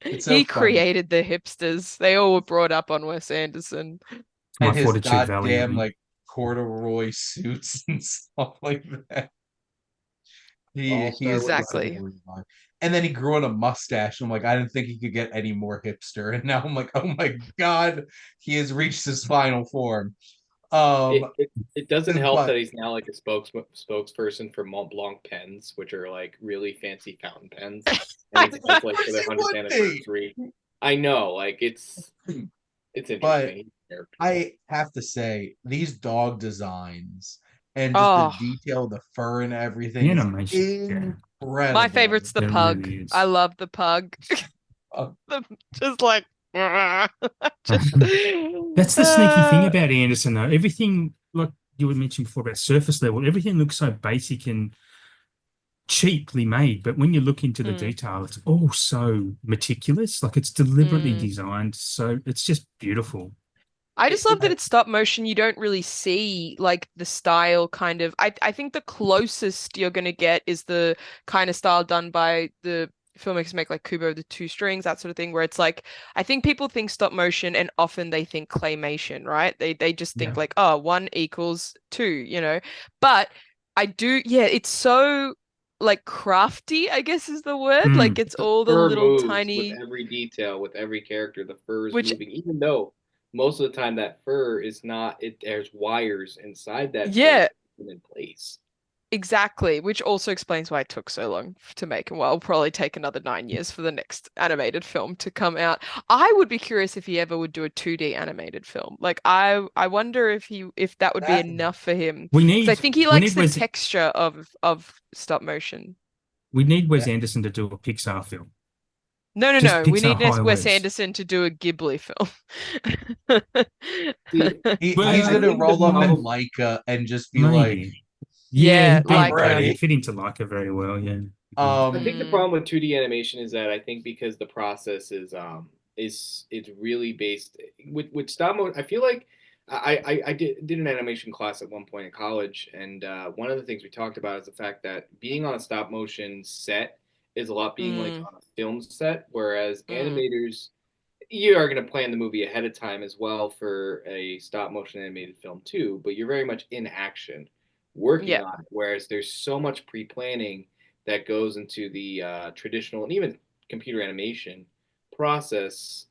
It's so He funny. created the hipsters. They all were brought up on Wes Anderson. My And his Fortitude Valley. goddamn like corduroy suits and stuff like that. He All he start is with the money. Exactly. story line. And then he grew on a mustache. I'm like, I didn't think he could get any more hipster. And now I'm like, oh my god, he has reached his final form. Um, It doesn't help but that he's now like a spokesperson for Mont Blanc pens, which are like really fancy fountain pens, and he says like for their he 100th would be. anniversary. I know, like it's But interesting. I have to say, these dog designs and just the Oh, detail, the fur and everything The is animation. my incredible. favorite's the It pug. really is. I love the pug. Uh, Just like just That's the sneaky thing about Anderson, though. Everything, like you were mentioning before about surface level, everything looks so basic and cheaply made. But when you look into the mm, detail, it's all so meticulous. Like it's deliberately mm. designed. So it's just beautiful. I just love that it's stop motion. You don't really see like the style kind of. I think the closest you're gonna get is the kind of style done by the filmmakers make like Kubo the Two Strings, that sort of thing, where it's like I think people think stop motion and often they think claymation, right? They just think like, oh, 1 = 2, you know. But I do, yeah, it's so like crafty, I guess is the word. Like it's all the Fur little moves tiny, with every detail, with every character. The fur is which moving, even though most of the time that fur is not. There's wires inside that fur yeah, in place. exactly, which also explains why it took so long to make, and why it'll probably take another 9 years for the next animated film to come out. I would be curious if he ever would do a 2D animated film. Like I wonder if that would be That enough for him. We Because I need think he we likes need the Wes texture of stop motion. we need Wes that Anderson to do a Pixar film. No, no, Just no. We Pixar need Wes highways. Anderson to do a Ghibli film. See, he's Well, gonna think the roll up in problem. Leica and just be like, maybe. Yeah, Yeah, he'd be I'm like great. ready. He'd fit into Leica very well. Yeah. I think the Mm, problem with 2D animation is that I think because the process is it's really based with stop motion. I feel like I did an animation class at one point in college, and one of the things we talked about is the fact that being on a stop motion set is a lot being like mm, on a film set, whereas mm. animators, you are going to plan the movie ahead of time as well for a stop motion animated film too, but you're very much in action working Yeah. on it, whereas there's so much pre-planning that goes into the traditional and even computer animation process.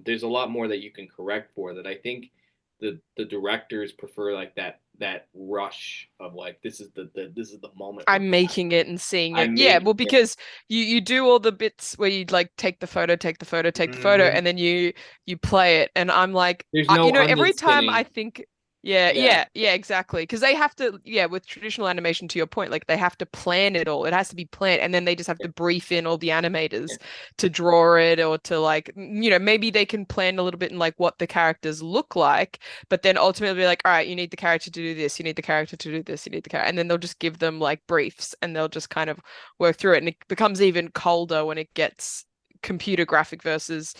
There's a lot more that you can correct for that. I think the directors prefer like that rush of like this is the moment I'm making it and seeing it. I'm Yeah, making well, it. because you do all the bits where you like take the photo, take the photo, take the photo, Hmm. and then you play it. And I'm like, There's no onion every time I spinning. think, yeah, Yeah, yeah, exactly, because they have to, yeah, with traditional animation, to your point, like they have to plan it all. It has to be planned, and then they just have to brief in all the animators to draw it or to like, maybe they can plan a little bit in like what the characters look like, but then ultimately be like, all right, you need the character to do this, you need the character to do this, you need the character, and then they'll just give them like briefs and they'll just kind of work through it. And it becomes even colder when it gets computer graphic versus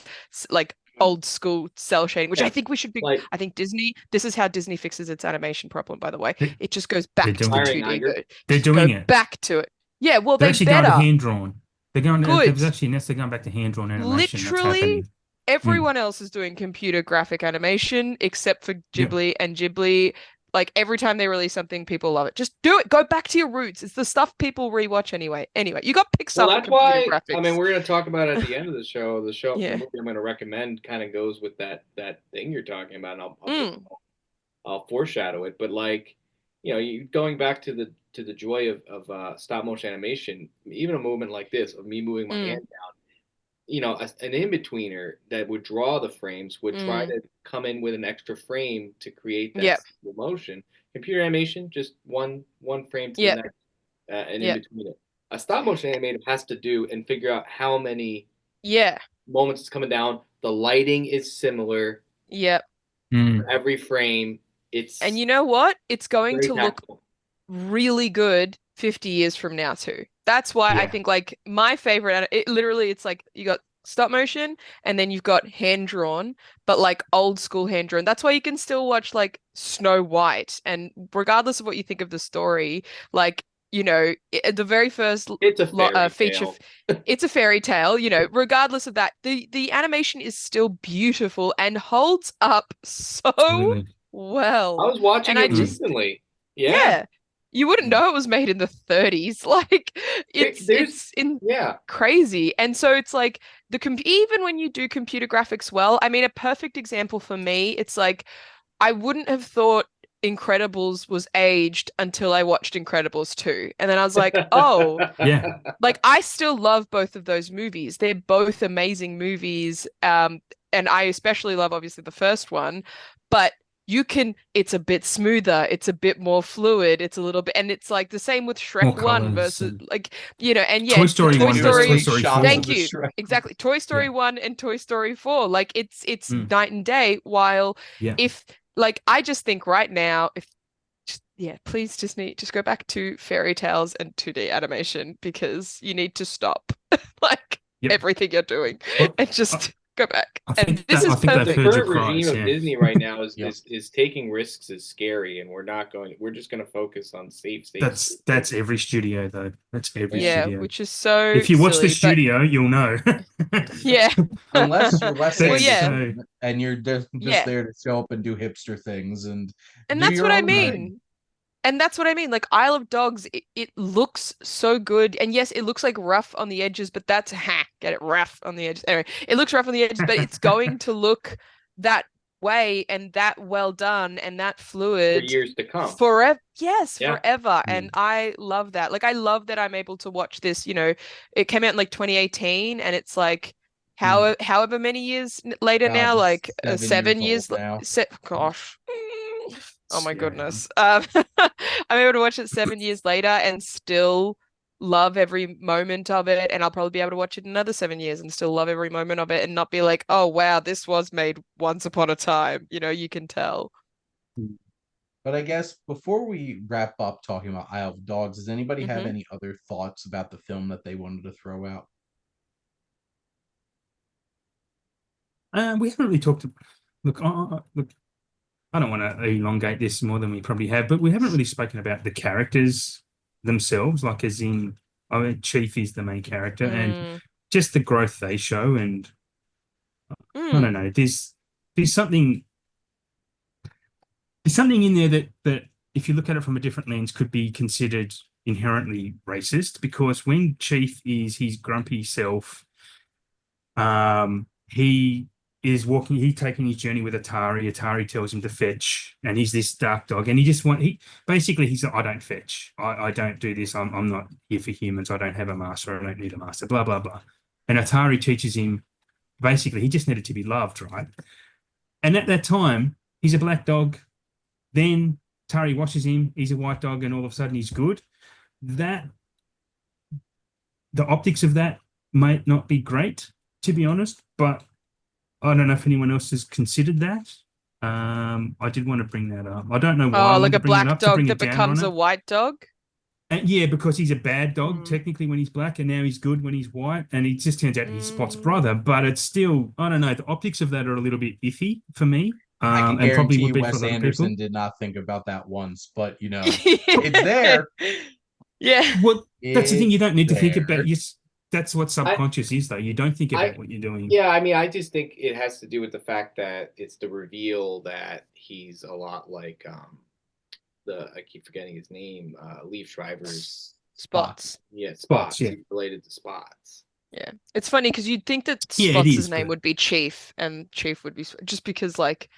like old school cell shading, which I yeah. think we should be. Like I think Disney, this is how Disney fixes its animation problem, by the way. They, It just goes they're back to the doing it. firing 2D, Iger. They're just go doing it. back to it. Yeah, well, They're they actually going to better. hand drawn. They're going. Good. They've actually they're going back to hand drawn animation. That's Literally happening. Mm. everyone else is doing computer graphic animation except for Yep. Ghibli, and Ghibli, like every time they release something, people love it. Just do it. Go back to your roots. It's the stuff people rewatch anyway. Anyway, you got Well, Pixar for that's computer why I mean graphics. we're gonna talk about it at the end of the show. The Yeah. movie I'm gonna recommend kind of goes with that thing you're talking about, and Mm, I'll foreshadow it. But like, you going back to the joy of stop motion animation, even a movement like this of me moving my mm, hand down, an in-betweener that would draw the frames would try mm. to come in with an extra frame to create that Yep. slow motion. Computer animation, just one frame to the Yep. next, and in Yep. between it. A stop motion animator has to do and figure out how many Yeah. moments it's coming down. The lighting is similar Yep. Mm. for every frame. And It's you know what? It's going very to look tactful. really good 50 years from now too. That's why I Yeah. think like my favorite, it's like you got stop motion and then you've got hand drawn, but like old school hand drawn. That's why you can still watch like Snow White, and regardless of what you think of the story, like the very first It's a fairy feature, tale. it's a fairy tale. Regardless of that, the animation is still beautiful and holds up so Absolutely. I well. was watching And I it Mm. just recently. Yeah, yeah, you wouldn't know it was made in the 30s. Like it's there's it's in yeah. crazy. And so it's like even when you do computer graphics well, I mean a perfect example for me, it's like I wouldn't have thought Incredibles was aged until I watched Incredibles 2. And then I was like, "Oh, Yeah. like I still love both of those movies. They're both amazing movies. And I especially love obviously the first one, but it's a bit smoother, it's a bit more fluid, it's a little bit, and it's like the same with More Shrek 1 colors versus and like, and yeah, Toy Story Toy 1 versus Toy Story, Story shots 4. of thank the you. Shrek. Exactly. Toy Story Yeah. 1 and Toy Story 4. Like it's Mm. night and day, while Yeah. if like I just think right now, if yeah, please just go back to fairy tales and 2D animation because you need to stop like Yep. everything you're doing Well, and just Go back. I And think this that is I think they've The perfect. heard your current regime cries. of Yeah, Disney right now is, Yep. is taking risks is scary, and we're just going to focus on safe. that's every studio though. That's every Yeah, studio. which is so If you watch the silly, but studio, you'll know. yeah. Unless you're Wes Well, That's yeah, Anderson and you're just yeah. there to show up and do hipster things and And do that's your what I own thing. mean. And that's what I mean. Like Isle of Dogs, it looks so good. And yes, it looks like rough on the edges, but that's get it rough on the edges. Anyway, it looks rough on the edges, but it's going to look that way and that well done and that For fluid years to come. forever. Yes, Yeah. forever. And I love that. Like I love that I'm able to watch this, it came out in like 2018 and it's like however many years later God, now, like 7 years 7 years old now. gosh. Oh my Yeah. goodness. I'm able to watch it 7 years later and still love every moment of it. And I'll probably be able to watch it another 7 years and still love every moment of it and not be like, oh wow, this was made once upon a time. You can tell. But I guess before we wrap up talking about Isle of Dogs, does anybody have Mhm. any other thoughts about the film that they wanted to throw out? We haven't really talked. Look, look. I don't want to elongate this more than we probably have, but we haven't really spoken about the characters themselves. Like, as in, I mean, Chief is the main character, and Mm, just the growth they show. And I mm, don't know. There's something in there that if you look at it from a different lens, could be considered inherently racist. Because when Chief is his grumpy self, he is walking, he taking his journey with Atari. Atari tells him to fetch, and he's this dark dog, and he basically he's like, I don't fetch, I don't do this, I'm not here for humans, I don't have a master, I don't need a master, blah blah blah. And Atari teaches him basically he just needed to be loved, right? And at that time, he's a black dog. Then Atari washes him, he's a white dog, and all of a sudden he's good. That the optics of that might not be great, to be honest, but I don't know if anyone else has considered that. I did want to bring that up. I don't know why I Oh, wanted like to a bring that black up to dog bring that it down on becomes a it. white dog. And yeah, because he's a bad dog Mm. technically when he's black, and now he's good when he's white, and it just turns out he's Spot's Mm. brother. But it's still, I don't know, the optics of that are a little bit iffy for me, I can and probably guarantee would you be for a Wes lot of people. Anderson did not think about that once, but it's there. Yeah. Well, that's the thing. You It's don't need to think there. about. Yes, that's what subconscious is, though. You don't think about what you're doing. Yeah, I mean, I just think it has to do with the fact that it's the reveal that he's a lot like I keep forgetting his name, Leaf Shriver's Spots. yeah, Spots, Spots. yeah. He's related to Spots. Yeah. It's funny because you'd think that Yeah, it Spots' is, name but- would be Chief and Chief would be just because like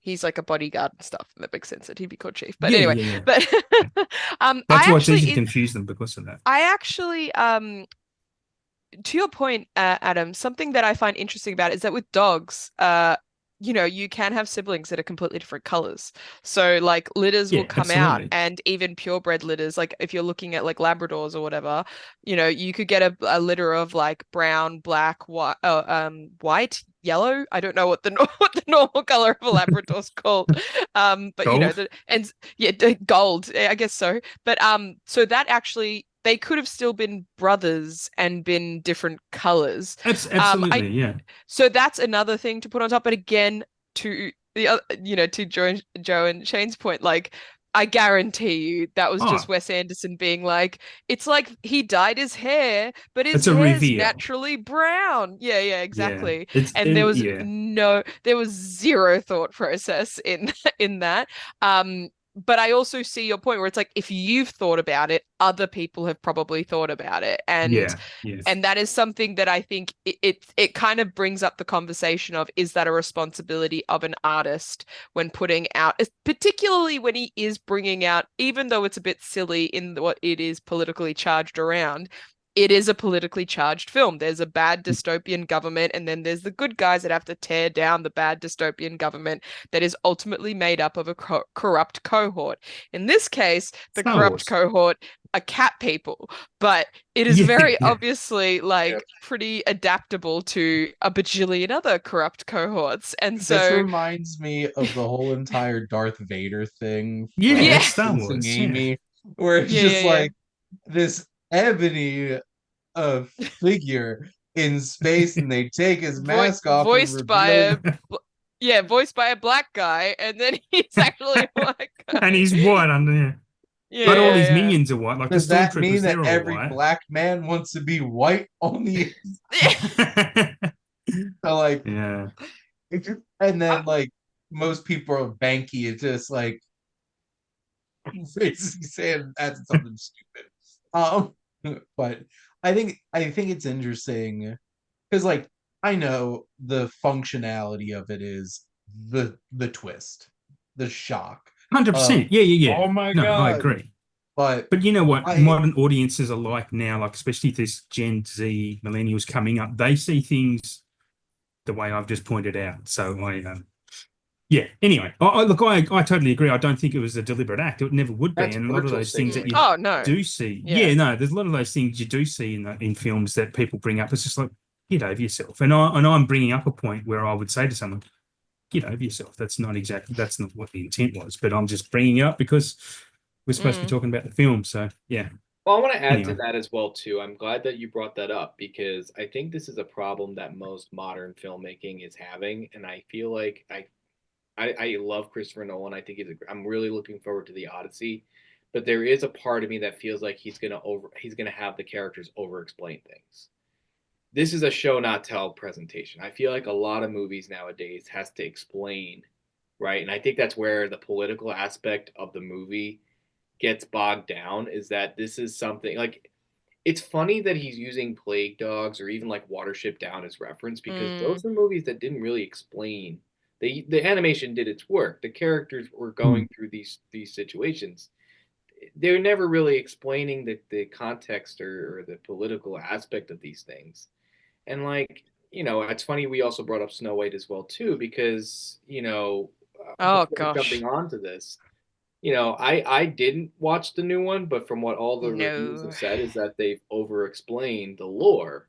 he's like a bodyguard and stuff. And that makes sense that he'd be called Chief. But Yeah, anyway, yeah. but That's I why it's easy to actually confuse them because of that. I actually to your point, Adam, something that I find interesting about it is that with dogs, you can have siblings that are completely different colors. So like litters will Yeah, come out, absolutely. and even purebred litters, like if you're looking at like Labradors or whatever, you could get a litter of like brown, black, white, yellow. I don't know what the what the normal color of a Labrador's called. But Gold? gold, I guess so. But so that actually they could have still been brothers and been different colors. Absolutely, yeah. So that's another thing to put on top. But again, to to Joe and Shane's point, like I guarantee you that was just Oh. Wes Anderson being like, it's like he dyed his hair, but his It's a hair's reveal. naturally brown. Yeah, exactly. Yeah. And there was yeah. there was zero thought process in that. But I also see your point where it's like if you've thought about it, other people have probably thought about it, and Yeah. and that is something that I think it kind of brings up the conversation of, is that a responsibility of an artist when putting out, particularly when he is bringing out, even though it's a bit silly in what it is politically charged around, it is a politically charged film. There's a bad dystopian government, and then there's the good guys that have to tear down the bad dystopian government that is ultimately made up of a corrupt cohort. In this case, the Star corrupt Wars. cohort are cat people, but it is Yeah, very yeah. obviously like pretty adaptable to a bajillion other corrupt cohorts. And This so reminds me of the whole entire Darth Vader thing Yeah, from Yeah. it's Star Chasing Wars. Amy, where it's Yeah, just yeah, yeah. like this ebony figure in space, and they take his Vo- mask off and voiced by reveal voiced by a black guy, and then he's actually a white guy. And he's white under there. Yeah, But all yeah, his yeah. minions are white. Like does the that mean stormtroopers, that they're all every white. black man wants to be white on the like Yeah. and then like most people are banky, it's just like basically saying that's something stupid. But I think it's interesting because like I know the functionality of it is the twist, the shock. 100%. Yeah. Oh my No, I God. agree. But you know what modern audiences are like now, like especially this Gen Z millennials coming up, they see things the way I've just pointed out. So yeah. Anyway, look, I totally agree. I don't think it was a deliberate act. It never would be. That's And a lot of virtual those things that signaling. you Oh no. do see, Yeah. no, there's a lot of those things you do see in films that people bring up. It's just like, get over yourself. And I'm bringing up a point where I would say to someone, get over yourself. That's not what the intent was. But I'm just bringing it up because we're supposed to be talking about the film. So yeah. Well, I want to add to Anyway. that as well too. I'm glad that you brought that up because I think this is a problem that most modern filmmaking is having, and I feel like I love Christopher Nolan. I think I'm really looking forward to the Odyssey, but there is a part of me that feels like he's gonna have the characters over explain things. This is a show not tell presentation. I feel like a lot of movies nowadays has to explain, right? And I think that's where the political aspect of the movie gets bogged down, is that this is something like, it's funny that he's using Plague Dogs or even like Watership Down as reference, because those are movies that didn't really explain. The animation did its work. The characters were going through these situations. They're never really explaining the context or the political aspect of these things. And like, it's funny we also brought up Snow White as well too, because Oh before gosh. jumping onto this, I didn't watch the new one, but from what all the reviews No. have said is that they've over-explained the lore.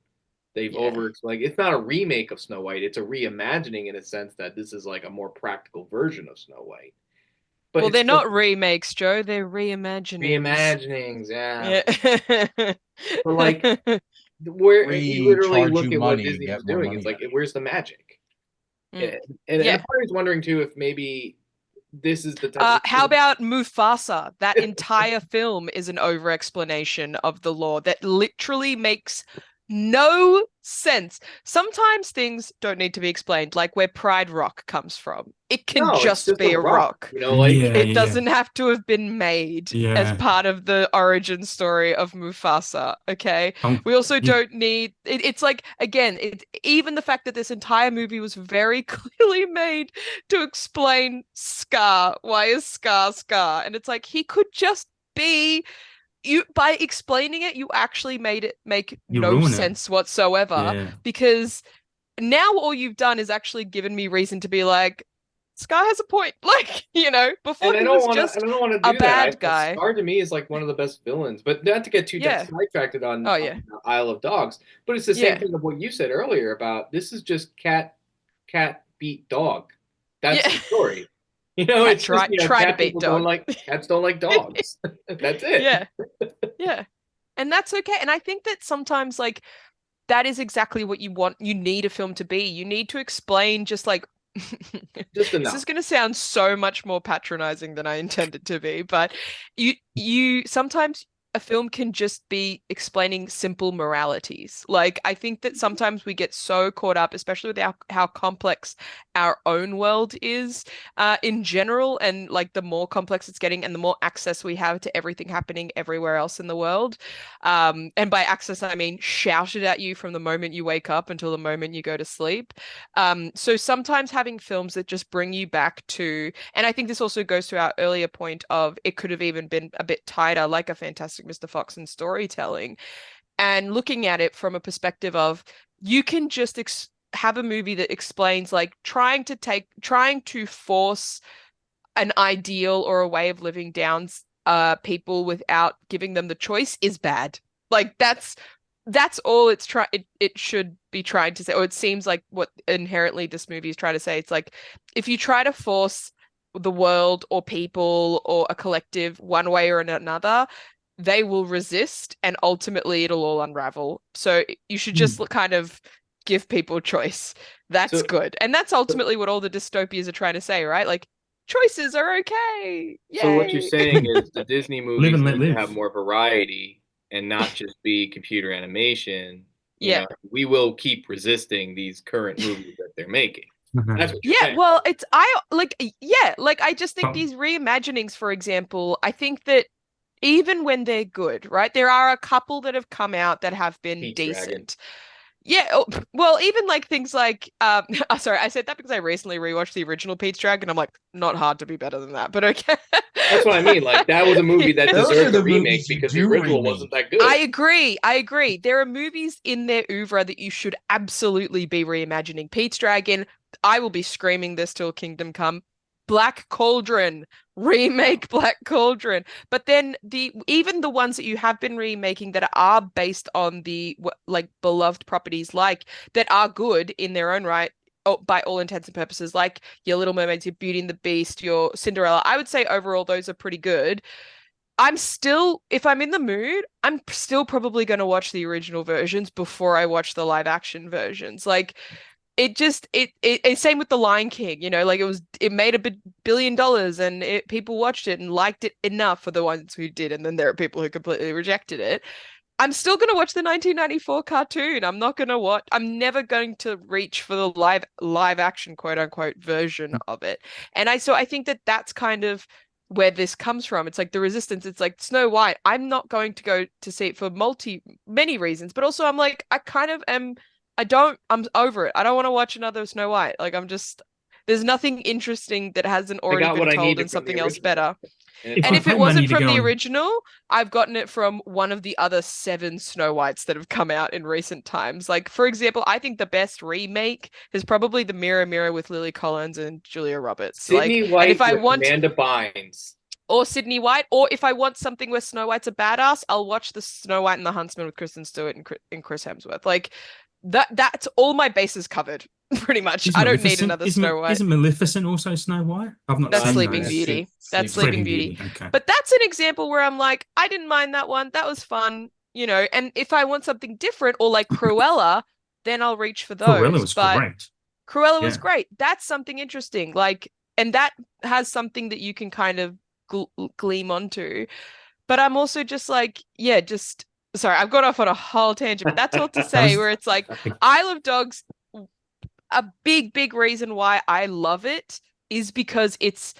They've Yeah. like, it's not a remake of Snow White, it's a reimagining in a sense that this is like a more practical version of Snow White. But Well, it's they're still not remakes, Joe. They're reimaginings. reimaginings, yeah. Yeah. But like, where you literally Recharge look you at what money, Disney get was more doing, money it's like, out of where's the magic? Mm. And Yeah. part of me is wondering too if maybe this is the type How about Mufasa? That entire film is an over-explanation of the lore that literally makes no sense. Sometimes things don't need to be explained, like where Pride Rock comes from. It can No, it's just be a rock. like, It doesn't have to have been made as part of the origin story of Mufasa. Okay. We also don't need it's like, again, even the fact that this entire movie was very clearly made to explain Scar. Why is Scar Scar? And it's like, he could just be, by explaining it, you actually made it make no sense whatsoever, because now all you've done is actually given me reason to be like, Scar has a point. Like, before he was just a bad guy. Scar to me is like one of the best villains, but not to get too sidetracked on Isle of Dogs, but it's the same thing of what you said earlier about this is just cat beat dog. That's the story. It's try to beat dog. Cats don't like dogs. That's it. Yeah. And that's okay. And I think that sometimes, like, that is exactly what you want. You need a film to be. You need to explain just like, just enough. This is going to sound so much more patronizing than I intended to be, but you sometimes a film can just be explaining simple moralities. Like, I think that sometimes we get so caught up, especially with how complex our own world is in general, and like the more complex it's getting and the more access we have to everything happening everywhere else in the world. And by access, I mean shouted at you from the moment you wake up until the moment you go to sleep. So sometimes having films that just bring you back to, and I think this also goes to our earlier point of it could have even been a bit tighter, like a Fantastic Mr. Fox and storytelling, and looking at it from a perspective of, you can just have a movie that explains, like, trying to force an ideal or a way of living down people without giving them the choice is bad. Like, that's all it should be trying to say, or it seems like what inherently this movie is trying to say. It's like, if you try to force the world or people or a collective one way or another, they will resist and ultimately it'll all unravel. So you should just kind of give people choice. That's good. And that's ultimately what all the dystopias are trying to say, right? Like choices are okay. Yay. So what you're saying is the Disney Live movies and let need to live. have more variety and not just be computer animation. You Yeah. know, we will keep resisting these current movies that they're making. That's what you're Yeah, saying. well, I just think these reimaginings, for example, I think that even when they're good, right? There are a couple that have come out that have been Pete's decent. Dragon. Yeah, well, even like things like sorry, I said that because I recently rewatched the original Pete's Dragon. I'm like, not hard to be better than that, but okay. That's what I mean. Like that was a movie that Those are deserved the a remake movies you because the do original remake. wasn't that good. I agree. There are movies in their oeuvre that you should absolutely be reimagining. Pete's Dragon, I will be screaming this till Kingdom Come. Black Cauldron, remake Black Cauldron. But then even the ones that you have been remaking that are based on the like beloved properties, like that are good in their own right, by all intents and purposes, like your Little Mermaids, your Beauty and the Beast, your Cinderella. I would say overall those are pretty good. If I'm in the mood, I'm still probably going to watch the original versions before I watch the live action versions. Like same with The Lion King, like it made $1 billion and people watched it and liked it enough for the ones who did, and then there are people who completely rejected it. I'm still going to watch the 1994 cartoon. I'm never going to reach for the live action quote unquote version of it. And I think that that's kind of where this comes from. It's like the resistance. It's like Snow White. I'm not going to go to see it for many reasons, but also I'm like, I'm over it. I don't want to watch another Snow White. Like there's nothing interesting that hasn't I already got been what I told needed and from the something else original. better. And And I if it pay wasn't money to from go the and original, I've gotten it from one of the other 7 Snow Whites that have come out in recent times. Like, for example, I think the best remake is probably the Mirror Mirror with Lily Collins and Julia Roberts. Sydney And White if I with want, Amanda Bynes. or Sydney White, or if I want something where Snow White's a badass, I'll watch the Snow White and the Huntsman with Kristen Stewart and Chris Hemsworth. Like that's all my bases covered, pretty much. is I don't need Maleficent another Snow White. isn't Maleficent also Snow White? I've not That's seen Sleeping those. Beauty. That's Sleeping Beauty. Okay. But that's an example where I'm like, I didn't mind that one. That was fun, And if I want something different or like Cruella, then I'll reach for Cruella those. was But great. Cruella was Yeah. great. That's something interesting. Like, and that has something that you can kind of gleam onto. But I'm also just like, yeah, just sorry, I've gone off on a whole tangent, but that's all to say where it's like Isle of Dogs, a big reason why I love it is because it's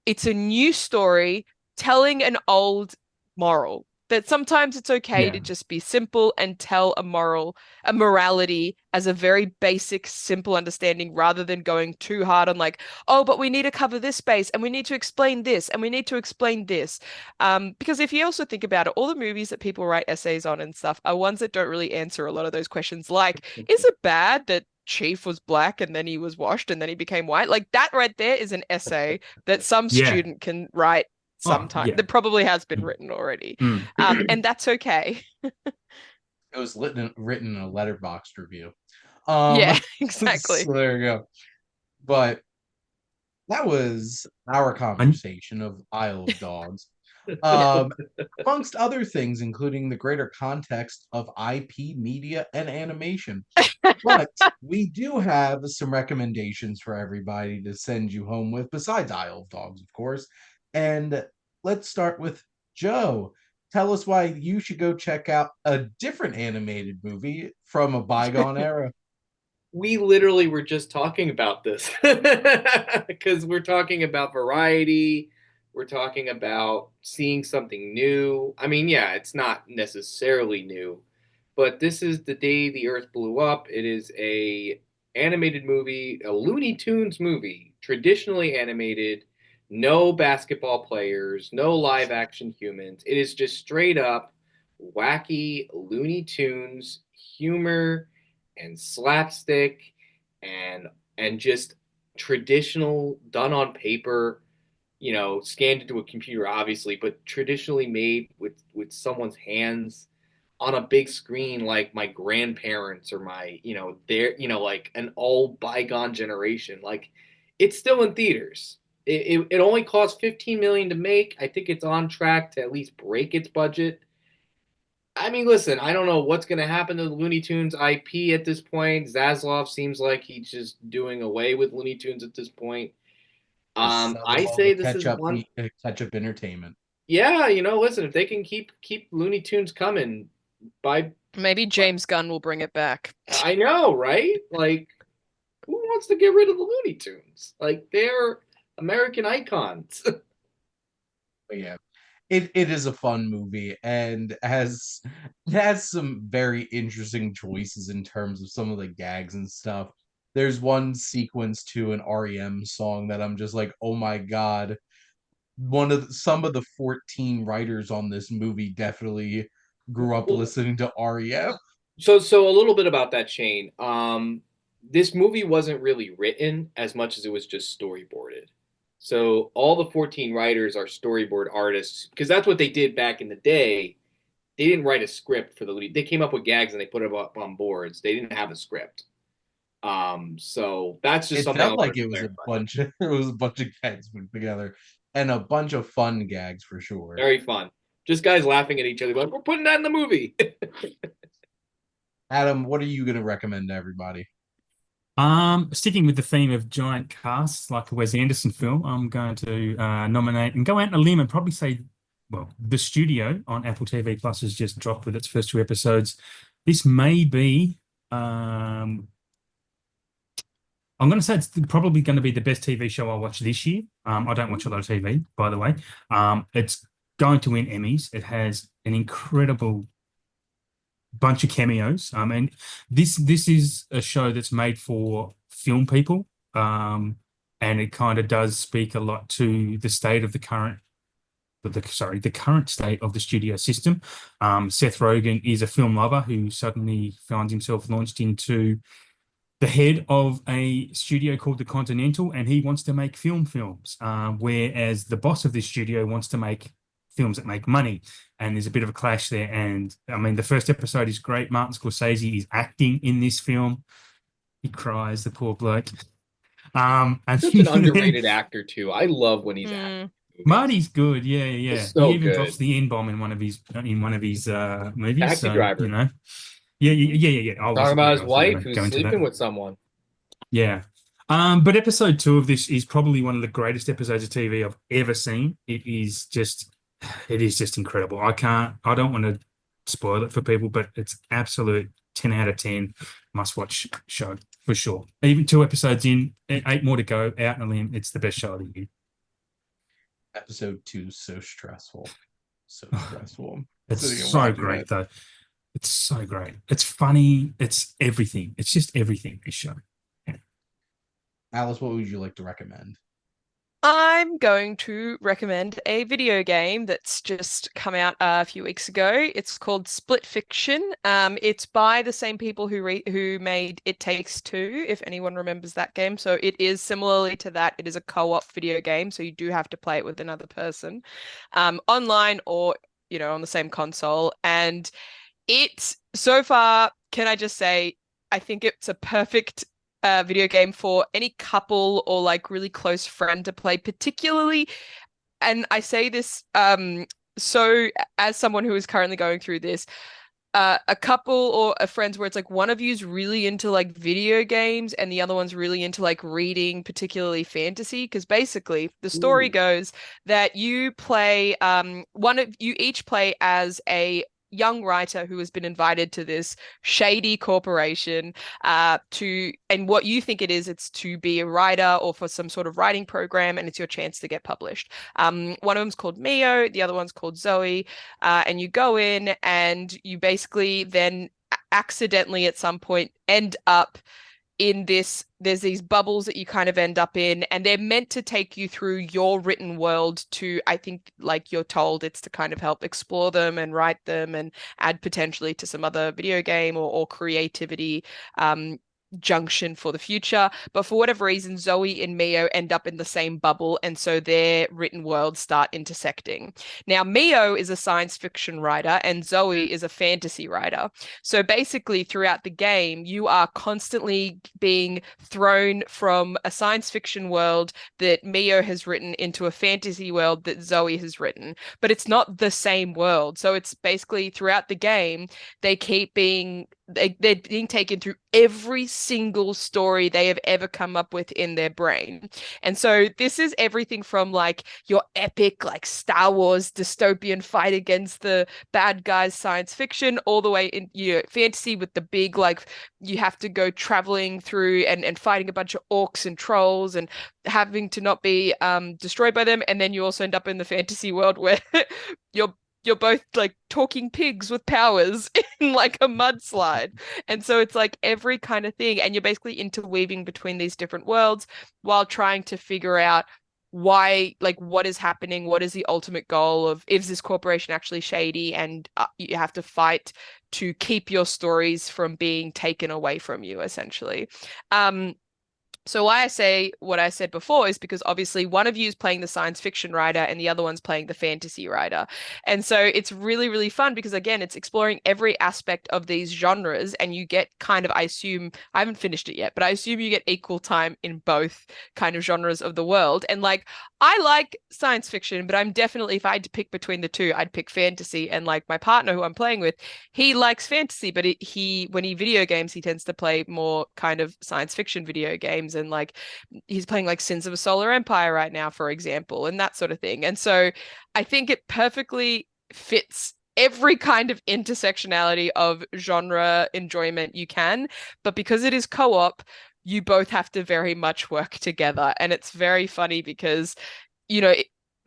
a new story telling an old moral that sometimes it's okay to just be simple and tell a morality as a very basic, simple understanding rather than going too hard on like, oh, but we need to cover this space and we need to explain this and we need to explain this. Because if you also think about it, all the movies that people write essays on and stuff are ones that don't really answer a lot of those questions. Like, is it bad that Chief was black and then he was washed and then he became white? Like that right there is an essay that some student can write sometime. That probably has been written already. And that's okay. It was written in a letterboxed review. Yeah, exactly. So there you go. But that was our conversation of Isle of Dogs. Amongst other things, including the greater context of IP media and animation. But we do have some recommendations for everybody to send you home with, besides Isle of Dogs, of course. And let's start with Joe. Tell us why you should go check out a different animated movie from a bygone era. We literally were just talking about this because we're talking about variety. We're talking about seeing something new. I mean, yeah, it's not necessarily new, but this is The Day the Earth Blew Up. It is a animated movie, a Looney Tunes movie, traditionally animated, no basketball players, no live action humans. It is just straight up wacky Looney Tunes humor and slapstick and just traditional done on paper, scanned into a computer obviously, but traditionally made with someone's hands on a big screen, like my grandparents or my, their, like an old bygone generation. Like it's still in theaters. It only cost $15 million to make. I think it's on track to at least break its budget. I mean, listen, I don't know what's going to happen to the Looney Tunes IP at this point. Zaslav seems like he's just doing away with Looney Tunes at this point. Just sell it I all to say this is one. catch up entertainment. Yeah, listen, if they can keep Looney Tunes coming by, Maybe James Gunn will bring it back. I know, right? Like, who wants to get rid of the Looney Tunes? Like, they're American icons. But yeah, it is a fun movie and it has some very interesting choices in terms of some of the gags and stuff. There's one sequence to an REM song that I'm just like, oh my god. Some of the 14 writers on this movie definitely grew up listening to REM. So a little bit about that, Shane. This movie wasn't really written as much as it was just storyboarded. So all the 14 writers are storyboard artists because that's what they did back in the day. They didn't write a script for the Looney. They came up with gags and they put it up on boards. They didn't have a script. So that's just It something I felt like wanted it to was a clarify. bunch of it was a bunch of gags put together and a bunch of fun gags for sure. Very fun. Just guys laughing at each other, like, we're putting that in the movie. Adam, what are you going to recommend to everybody? Sticking with the theme of giant casts like a Wes Anderson film, I'm going to nominate and go out on a limb and probably say, well, The Studio on Apple TV Plus has just dropped with its first 2 episodes. This may be, I'm going to say it's probably going to be the best TV show I watch this year. I don't watch a lot of TV, by the way. It's going to win Emmys. It has an incredible bunch of cameos. And this is a show that's made for film people. And it kind of does speak a lot to the state of the current state of the studio system. Seth Rogen is a film lover who suddenly finds himself launched into the head of a studio called the Continental, and he wants to make films, whereas the boss of this studio wants to make films that make money. And there's a bit of a clash there. And I mean, the first episode is great. Martin Scorsese is acting in this film. He cries, the poor bloke. And Such an underrated actor too. I love when he's acting. Marty's good, yeah. So he even good. drops the N-bomb in one of his movies. Taxi Driver. Yeah. Talking about his wife who's sleeping with someone. Yeah. But episode 2 of this is probably one of the greatest episodes of TV I've ever seen. It is just incredible. I don't want to spoil it for people, but it's absolute 10 out of 10 must-watch show for sure. Even 2 episodes in, 8 more to go, out on a limb. It's the best show of the year. Episode 2 is so stressful. So stressful. It's so great, though. It's so great. It's funny. It's everything. It's just everything, this show. Yeah. Alice, what would you like to recommend? I'm going to recommend a video game that's just come out a few weeks ago. It's called Split Fiction. It's by the same people who made It Takes Two, if anyone remembers that game. So it is similarly to that. It is a co-op video game, so you do have to play it with another person, online or on the same console. And it so far, can I just say, I think it's a perfect video game for any couple or like really close friend to play, particularly. And I say this so as someone who is currently going through this, a couple or a friends where it's like one of you's really into like video games and the other one's really into like reading, particularly fantasy, because basically the story goes that you play you each play as a young writer who has been invited to this shady corporation and what you think it's to be a writer or for some sort of writing program, and it's your chance to get published. One of them's called Mio, the other one's called Zoe, and you go in and you basically then accidentally at some point end up in there's these bubbles that you kind of end up in, and they're meant to take you through your written world to, I think, like you're told it's to kind of help explore them and write them and add potentially to some other video game or creativity junction for the future. But for whatever reason, Zoe and Mio end up in the same bubble, and so their written worlds start intersecting. Now, Mio is a science fiction writer, and Zoe is a fantasy writer. So basically, throughout the game, you are constantly being thrown from a science fiction world that Mio has written into a fantasy world that Zoe has written. But it's not the same world. So it's basically throughout the game, they keep being they're being taken through every single story they have ever come up with in their brain. And so this is everything from like your epic, like Star Wars dystopian fight against the bad guys science fiction, all the way in your fantasy with the big, like you have to go traveling through and fighting a bunch of orcs and trolls and having to not be destroyed by them. And then you also end up in the fantasy world where you're both like talking pigs with powers in like a mudslide. And so it's like every kind of thing. And you're basically interweaving between these different worlds while trying to figure out why, like, what is happening? What is the ultimate goal of, is this corporation actually shady? And you have to fight to keep your stories from being taken away from you, essentially. So why I say what I said before is because obviously one of you is playing the science fiction writer and the other one's playing the fantasy writer. And so it's really, really fun because again, it's exploring every aspect of these genres and you get kind of, I assume, I haven't finished it yet, but I assume you get equal time in both kind of genres of the world. And like, I like science fiction, but I'm definitely, if I had to pick between the two, I'd pick fantasy. And like my partner who I'm playing with, he likes fantasy, but when he video games, he tends to play more kind of science fiction video games. And like he's playing like Sins of a Solar Empire right now, for example, and that sort of thing. And so I think it perfectly fits every kind of intersectionality of genre enjoyment you can. But because it is co-op, you both have to very much work together. And it's very funny because, you know,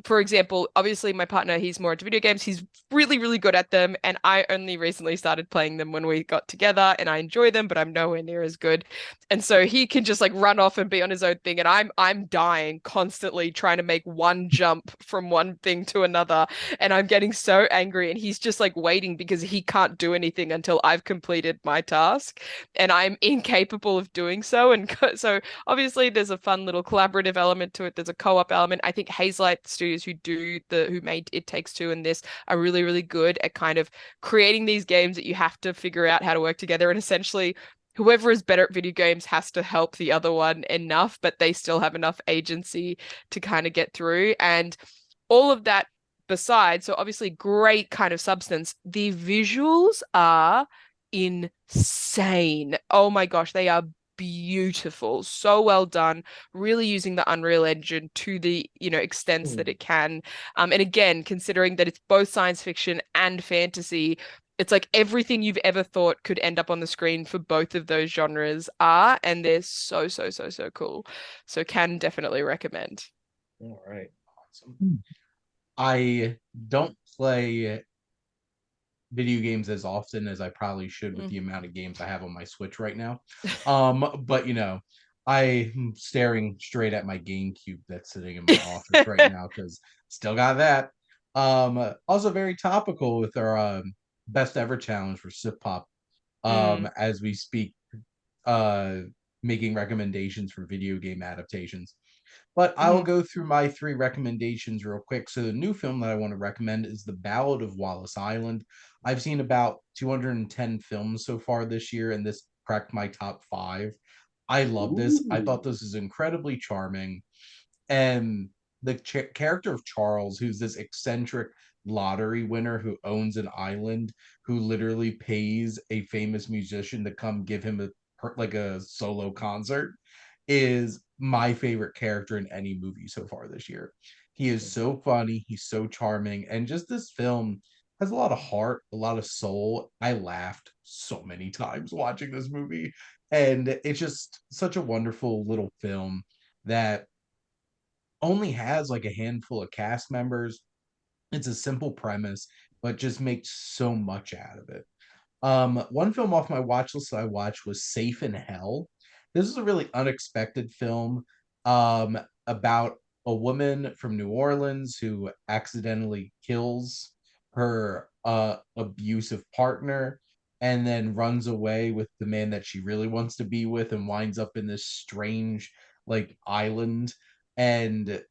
for example, obviously my partner, he's more into video games. He's really, really good at them. And I only recently started playing them when we got together and I enjoy them, but I'm nowhere near as good. And so he can just like run off and be on his own thing. And I'm dying constantly trying to make one jump from one thing to another. And I'm getting so angry. And he's just like waiting because he can't do anything until I've completed my task. And I'm incapable of doing so. And so obviously there's a fun little collaborative element to it. There's a co-op element. I think Hazelight Studios who made It Takes Two and this are really, really good at kind of creating these games that you have to figure out how to work together. And essentially whoever is better at video games has to help the other one enough, but they still have enough agency to kind of get through. And all of that besides, so obviously great kind of substance, the visuals are insane. Oh my gosh, they are beautiful, so well done, really using the Unreal Engine to the extents that it can. And again, considering that it's both science fiction and fantasy, it's like everything you've ever thought could end up on the screen for both of those genres are, and they're so cool. So can definitely recommend. All right, awesome. I don't play video games as often as I probably should with the amount of games I have on my Switch right now. But I'm staring straight at my GameCube that's sitting in my office right now because still got that. Also very topical with our best ever challenge for SiftPop as we speak, making recommendations for video game adaptations. But I'll go through my 3 recommendations real quick. So the new film that I want to recommend is The Ballad of Wallis Island. I've seen about 210 films so far this year, and this cracked my top 5. I love this. I thought this is incredibly charming. And the character of Charles, who's this eccentric lottery winner who owns an island, who literally pays a famous musician to come give him a solo concert, is my favorite character in any movie so far this year. He is so funny, he's so charming, and just this film has a lot of heart, a lot of soul. I laughed so many times watching this movie, and it's just such a wonderful little film that only has like a handful of cast members. It's a simple premise, but just makes so much out of it. One film off my watch list I watched was Safe in Hell. This is a really unexpected film about a woman from New Orleans who accidentally kills her abusive partner, and then runs away with the man that she really wants to be with and winds up in this strange like island. And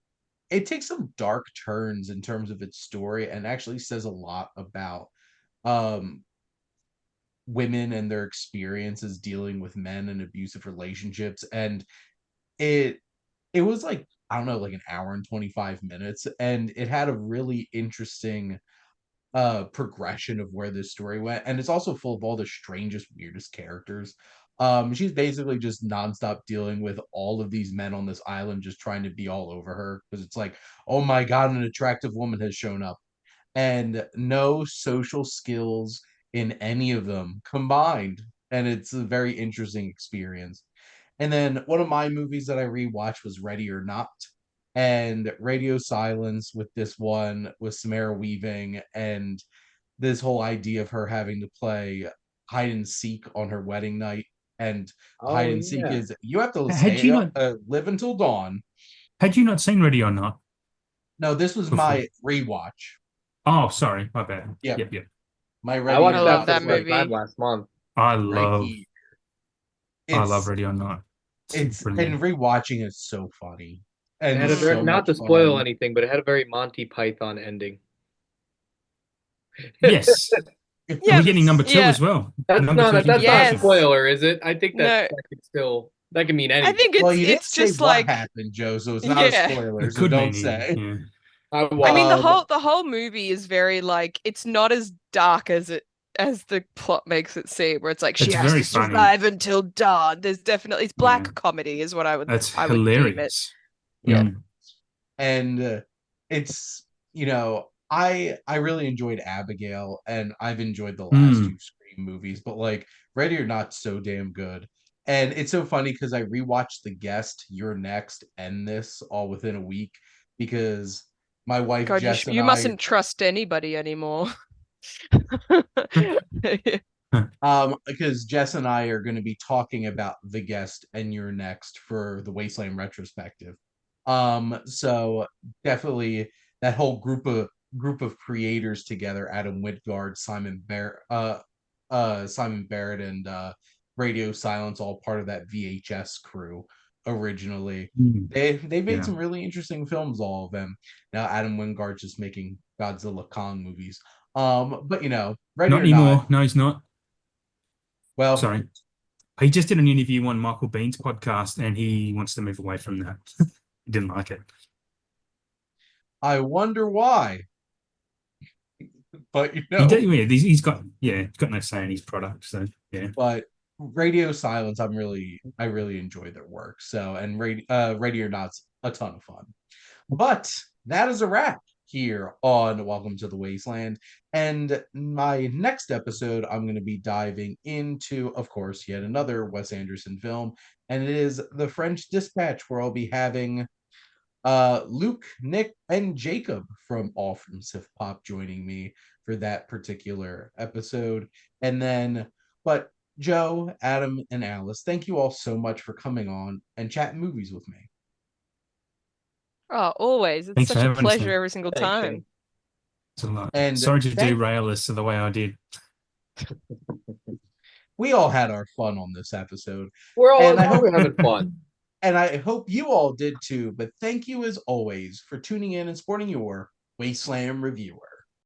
it takes some dark turns in terms of its story and actually says a lot about um women and their experiences dealing with men and abusive relationships. And it it was like, I don't know, like an hour and 25 minutes, and it had a really interesting progression of where this story went. And it's also full of all the strangest, weirdest characters. She's basically just nonstop dealing with all of these men on this island just trying to be all over her, because it's like, oh my god, an attractive woman has shown up, and no social skills in any of them combined. And it's a very interesting experience. And then one of my movies that I rewatched was Ready or Not. And Radio Silence with this one with Samara Weaving, and this whole idea of her having to play hide and seek on her wedding night. And hide Oh and seek yeah. is you have to Had stay you up, not live until dawn. had you not seen Ready or Not No, this was before? my rewatch. Oh, sorry, my bad. Yep. Yep. My I Ready watched or I that love Not for that the was like first time movie. last month. I right love here. I love It's Ready or Not. it's Brilliant. and rewatching is so funny It and had a very, so not much to spoil fun. anything, but it had a very Monty Python ending. Yes. It And we're Yeah, getting features number two yeah. as well. That's Number not two a, is that's not a introduction. Yes. spoiler, is it? I think No, that could still that can mean I anything. think well, you didn't it's say just what like, happened, Joe, so it's not a yeah. spoiler, It so could don't mean anything. say. Yeah. I I mean, watched. the whole movie is very like, it's not as dark as the plot makes it seem, where it's like she It's has very to funny. survive until dawn. There's definitely, it's Yeah. black comedy is what That's I would deem it. hilarious. Yeah. Mm. And it's, I really enjoyed Abigail, and I've enjoyed the last two Mm. Scream movies, but like Ready or Not so damn good. And it's so funny because I rewatched The Guest, You're Next, and this all within a week, because my wife God, Jess and you I, mustn't trust anybody anymore. because Jess and I are going to be talking about The Guest and You're Next for the Wasteland retrospective. So definitely that whole group of creators together, Adam Whitgard, Simon Barrett, and Radio Silence, all part of that VHS crew originally. Mm. They made Yeah. some really interesting films, all of them. Now Adam Wingard's just making Godzilla Kong movies. But Ready Not or Not, anymore. No, he's not. well, Sorry. He just did an interview on Michael Bean's podcast and he wants to move away from that. He didn't like it. I wonder why. But Yeah, he's got no say in his product. So yeah. but Radio Silence, I really enjoy their work. So, and Ready or Not's a ton of fun. But that is a wrap here on Welcome to the Wasteland. And my next episode, I'm going to be diving into, of course, yet another Wes Anderson film, and it is The French Dispatch, where I'll be having Luke, Nick, and Jacob from SiftPop joining me for that particular episode. And then, but Joe, Adam, and Alice, thank you all so much for coming on and chatting movies with me. Oh, always. It's Thanks for such a having us, pleasure man. every single Thanks, time. Shane. It's a lot. And Sorry to derail us the way I did. we all had our fun on this episode. We're all And I hope we're having fun. And I hope you all did too. But thank you as always for tuning in and supporting your Wasteland reviewer.